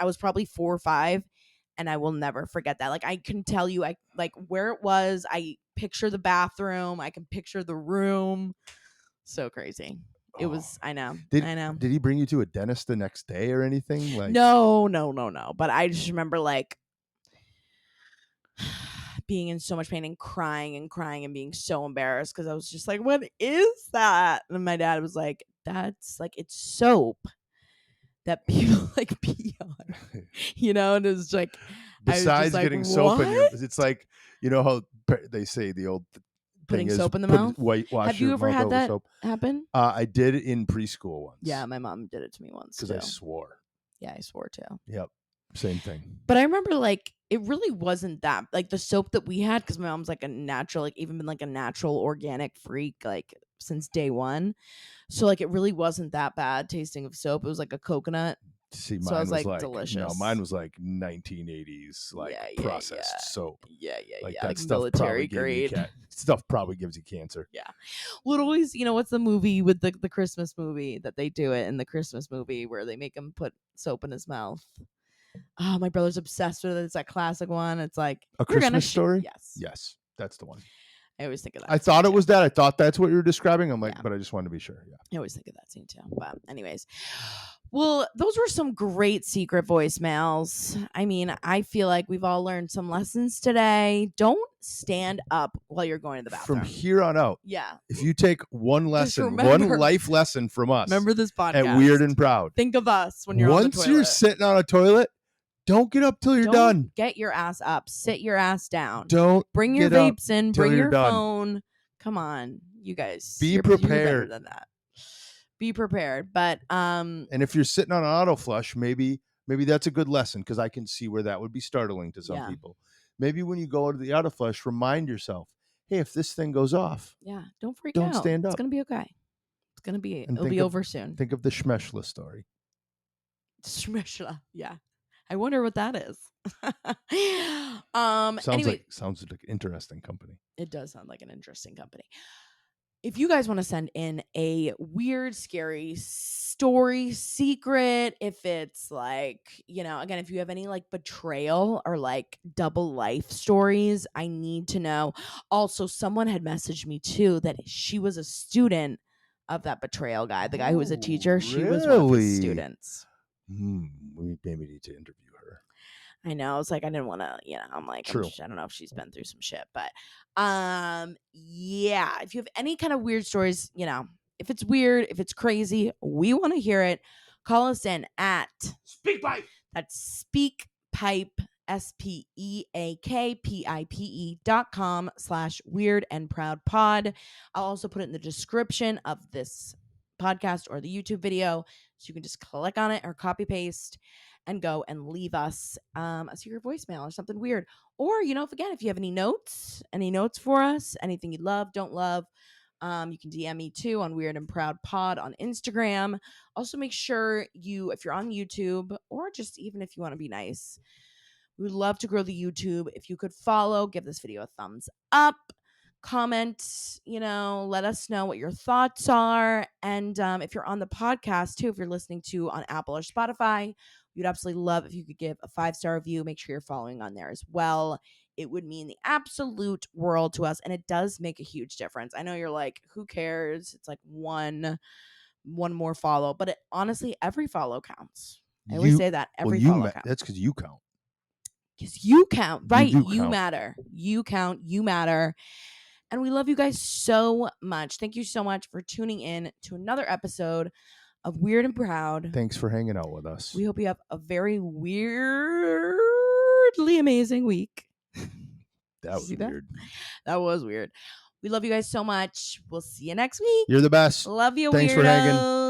Speaker 1: was probably 4 or 5, and I will never forget that. Like, I can tell you, like where it was. I picture the bathroom. I can picture the room. So crazy. It was. I know. I know.
Speaker 2: Did he bring you to a dentist the next day or anything? Like,
Speaker 1: No. But I just remember like being in so much pain and crying and being so embarrassed because I was just like, what is that? And my dad was like, that's like, it's soap that people like pee on, you know? And it's like,
Speaker 2: besides
Speaker 1: like,
Speaker 2: getting soap in your,
Speaker 1: what?
Speaker 2: it's like, you know how they say the old
Speaker 1: Putting
Speaker 2: thing
Speaker 1: soap
Speaker 2: is
Speaker 1: in the
Speaker 2: put
Speaker 1: mouth?
Speaker 2: wash
Speaker 1: Have you
Speaker 2: your
Speaker 1: ever
Speaker 2: mouth
Speaker 1: had
Speaker 2: over
Speaker 1: that
Speaker 2: soap.
Speaker 1: happen?
Speaker 2: I did it in preschool once.
Speaker 1: Yeah, my mom did it to me once
Speaker 2: because
Speaker 1: too.
Speaker 2: I swore.
Speaker 1: Yeah, I swore too.
Speaker 2: Yep, same thing.
Speaker 1: But I remember like it really wasn't that like the soap that we had because my mom's like a natural, like even been like a natural organic freak like since day one. So like it really wasn't that bad tasting of soap. It was like a coconut.
Speaker 2: See, mine
Speaker 1: So I was like,
Speaker 2: No,
Speaker 1: delicious.
Speaker 2: mine was like 1980s, like processed soap.
Speaker 1: Yeah.
Speaker 2: Like
Speaker 1: yeah.
Speaker 2: that
Speaker 1: Like
Speaker 2: stuff
Speaker 1: military
Speaker 2: probably gave you
Speaker 1: grade.
Speaker 2: stuff probably gives you cancer.
Speaker 1: Yeah. Well, it always, you know, what's the movie with the Christmas movie that they do it in the Christmas movie where they make him put soap in his mouth? Oh, my brother's obsessed with it. It's that classic one. It's like
Speaker 2: A
Speaker 1: "You're gonna
Speaker 2: Christmas Story?
Speaker 1: Yes.
Speaker 2: Yes, that's the one.
Speaker 1: I always think of that.
Speaker 2: I thought it was that. I thought that's what you were describing. I'm like,
Speaker 1: Yeah.
Speaker 2: but I just wanted to be sure. Yeah.
Speaker 1: I always think of that scene too. But anyways, well, those were some great secret voicemails. I mean, I feel like we've all learned some lessons today. Don't stand up while you're going to the bathroom.
Speaker 2: From here on out,
Speaker 1: Yeah.
Speaker 2: if you take one lesson,
Speaker 1: remember-
Speaker 2: one life lesson from us
Speaker 1: Remember this podcast.
Speaker 2: at Weird and Proud.
Speaker 1: Think of us when you're on the
Speaker 2: Once
Speaker 1: toilet.
Speaker 2: you're sitting on a toilet, don't get up till you're
Speaker 1: Don't
Speaker 2: done.
Speaker 1: Get your ass up. Sit your ass down.
Speaker 2: Don't
Speaker 1: Bring your
Speaker 2: get up
Speaker 1: vapes in.
Speaker 2: till
Speaker 1: Bring
Speaker 2: you're
Speaker 1: your
Speaker 2: done.
Speaker 1: phone. Come on, you guys.
Speaker 2: Be
Speaker 1: you're better
Speaker 2: prepared.
Speaker 1: than that. Be prepared. But
Speaker 2: And if you're sitting on an auto flush, maybe that's a good lesson, because I can see where that would be startling to some
Speaker 1: Yeah.
Speaker 2: people. Maybe when you go to the auto flush, remind yourself, hey, if this thing goes off,
Speaker 1: yeah, don't freak
Speaker 2: don't
Speaker 1: out.
Speaker 2: stand
Speaker 1: It's
Speaker 2: up.
Speaker 1: gonna be okay. It's gonna be.
Speaker 2: And
Speaker 1: It'll be over soon.
Speaker 2: Think of the Schmeshla story.
Speaker 1: Schmeshla. Yeah. I wonder what that is.
Speaker 2: Sounds
Speaker 1: Anyway,
Speaker 2: like an interesting company.
Speaker 1: it does sound like an interesting company. If you guys want to send in a weird, scary story, secret, if it's like, again, if you have any like betrayal or like double life stories, I need to know. Also, someone had messaged me too that she was a student of that betrayal guy, the guy who was a teacher. She was one of his
Speaker 2: Really?
Speaker 1: students.
Speaker 2: We maybe need to interview her.
Speaker 1: I know. I was like, I didn't want to, I'm like,
Speaker 2: True.
Speaker 1: I don't know if she's been through some shit, but yeah. If you have any kind of weird stories, if it's weird, if it's crazy, we want to hear it. Call us in at
Speaker 2: SpeakPipe.
Speaker 1: That's SpeakPipe, SpeakPipe.com/weird and proud pod. I'll also put it in the description of this podcast or the YouTube video, so you can just click on it or copy paste and go and leave us a secret voicemail or something weird. Or, if you have any notes for us, anything you love, don't love, you can DM me too on Weird and Proud Pod on Instagram. Also, make sure if you're on YouTube, or just even if you want to be nice, we would love to grow the YouTube. If you could follow, give this video a thumbs up, comment, let us know what your thoughts are. And if you're on the podcast too, if you're listening to on Apple or Spotify, we'd absolutely love if you could give a 5-star review. Make sure you're following on there as well. It would mean the absolute world to us, and it does make a huge difference. I know you're like, who cares? It's like one more follow, but honestly, every follow counts. I always say that every follow counts.
Speaker 2: That's because you count.
Speaker 1: Because you count, right?
Speaker 2: You
Speaker 1: You
Speaker 2: count.
Speaker 1: matter. You count. You matter. And we love you guys so much. Thank you so much for tuning in to another episode of Weird and Proud.
Speaker 2: Thanks for hanging out with us.
Speaker 1: We hope you have a very weirdly amazing week.
Speaker 2: That was weird.
Speaker 1: That was weird. We love you guys so much. We'll see you next week.
Speaker 2: You're the best.
Speaker 1: Love you,
Speaker 2: Thanks
Speaker 1: weirdos.
Speaker 2: for hanging.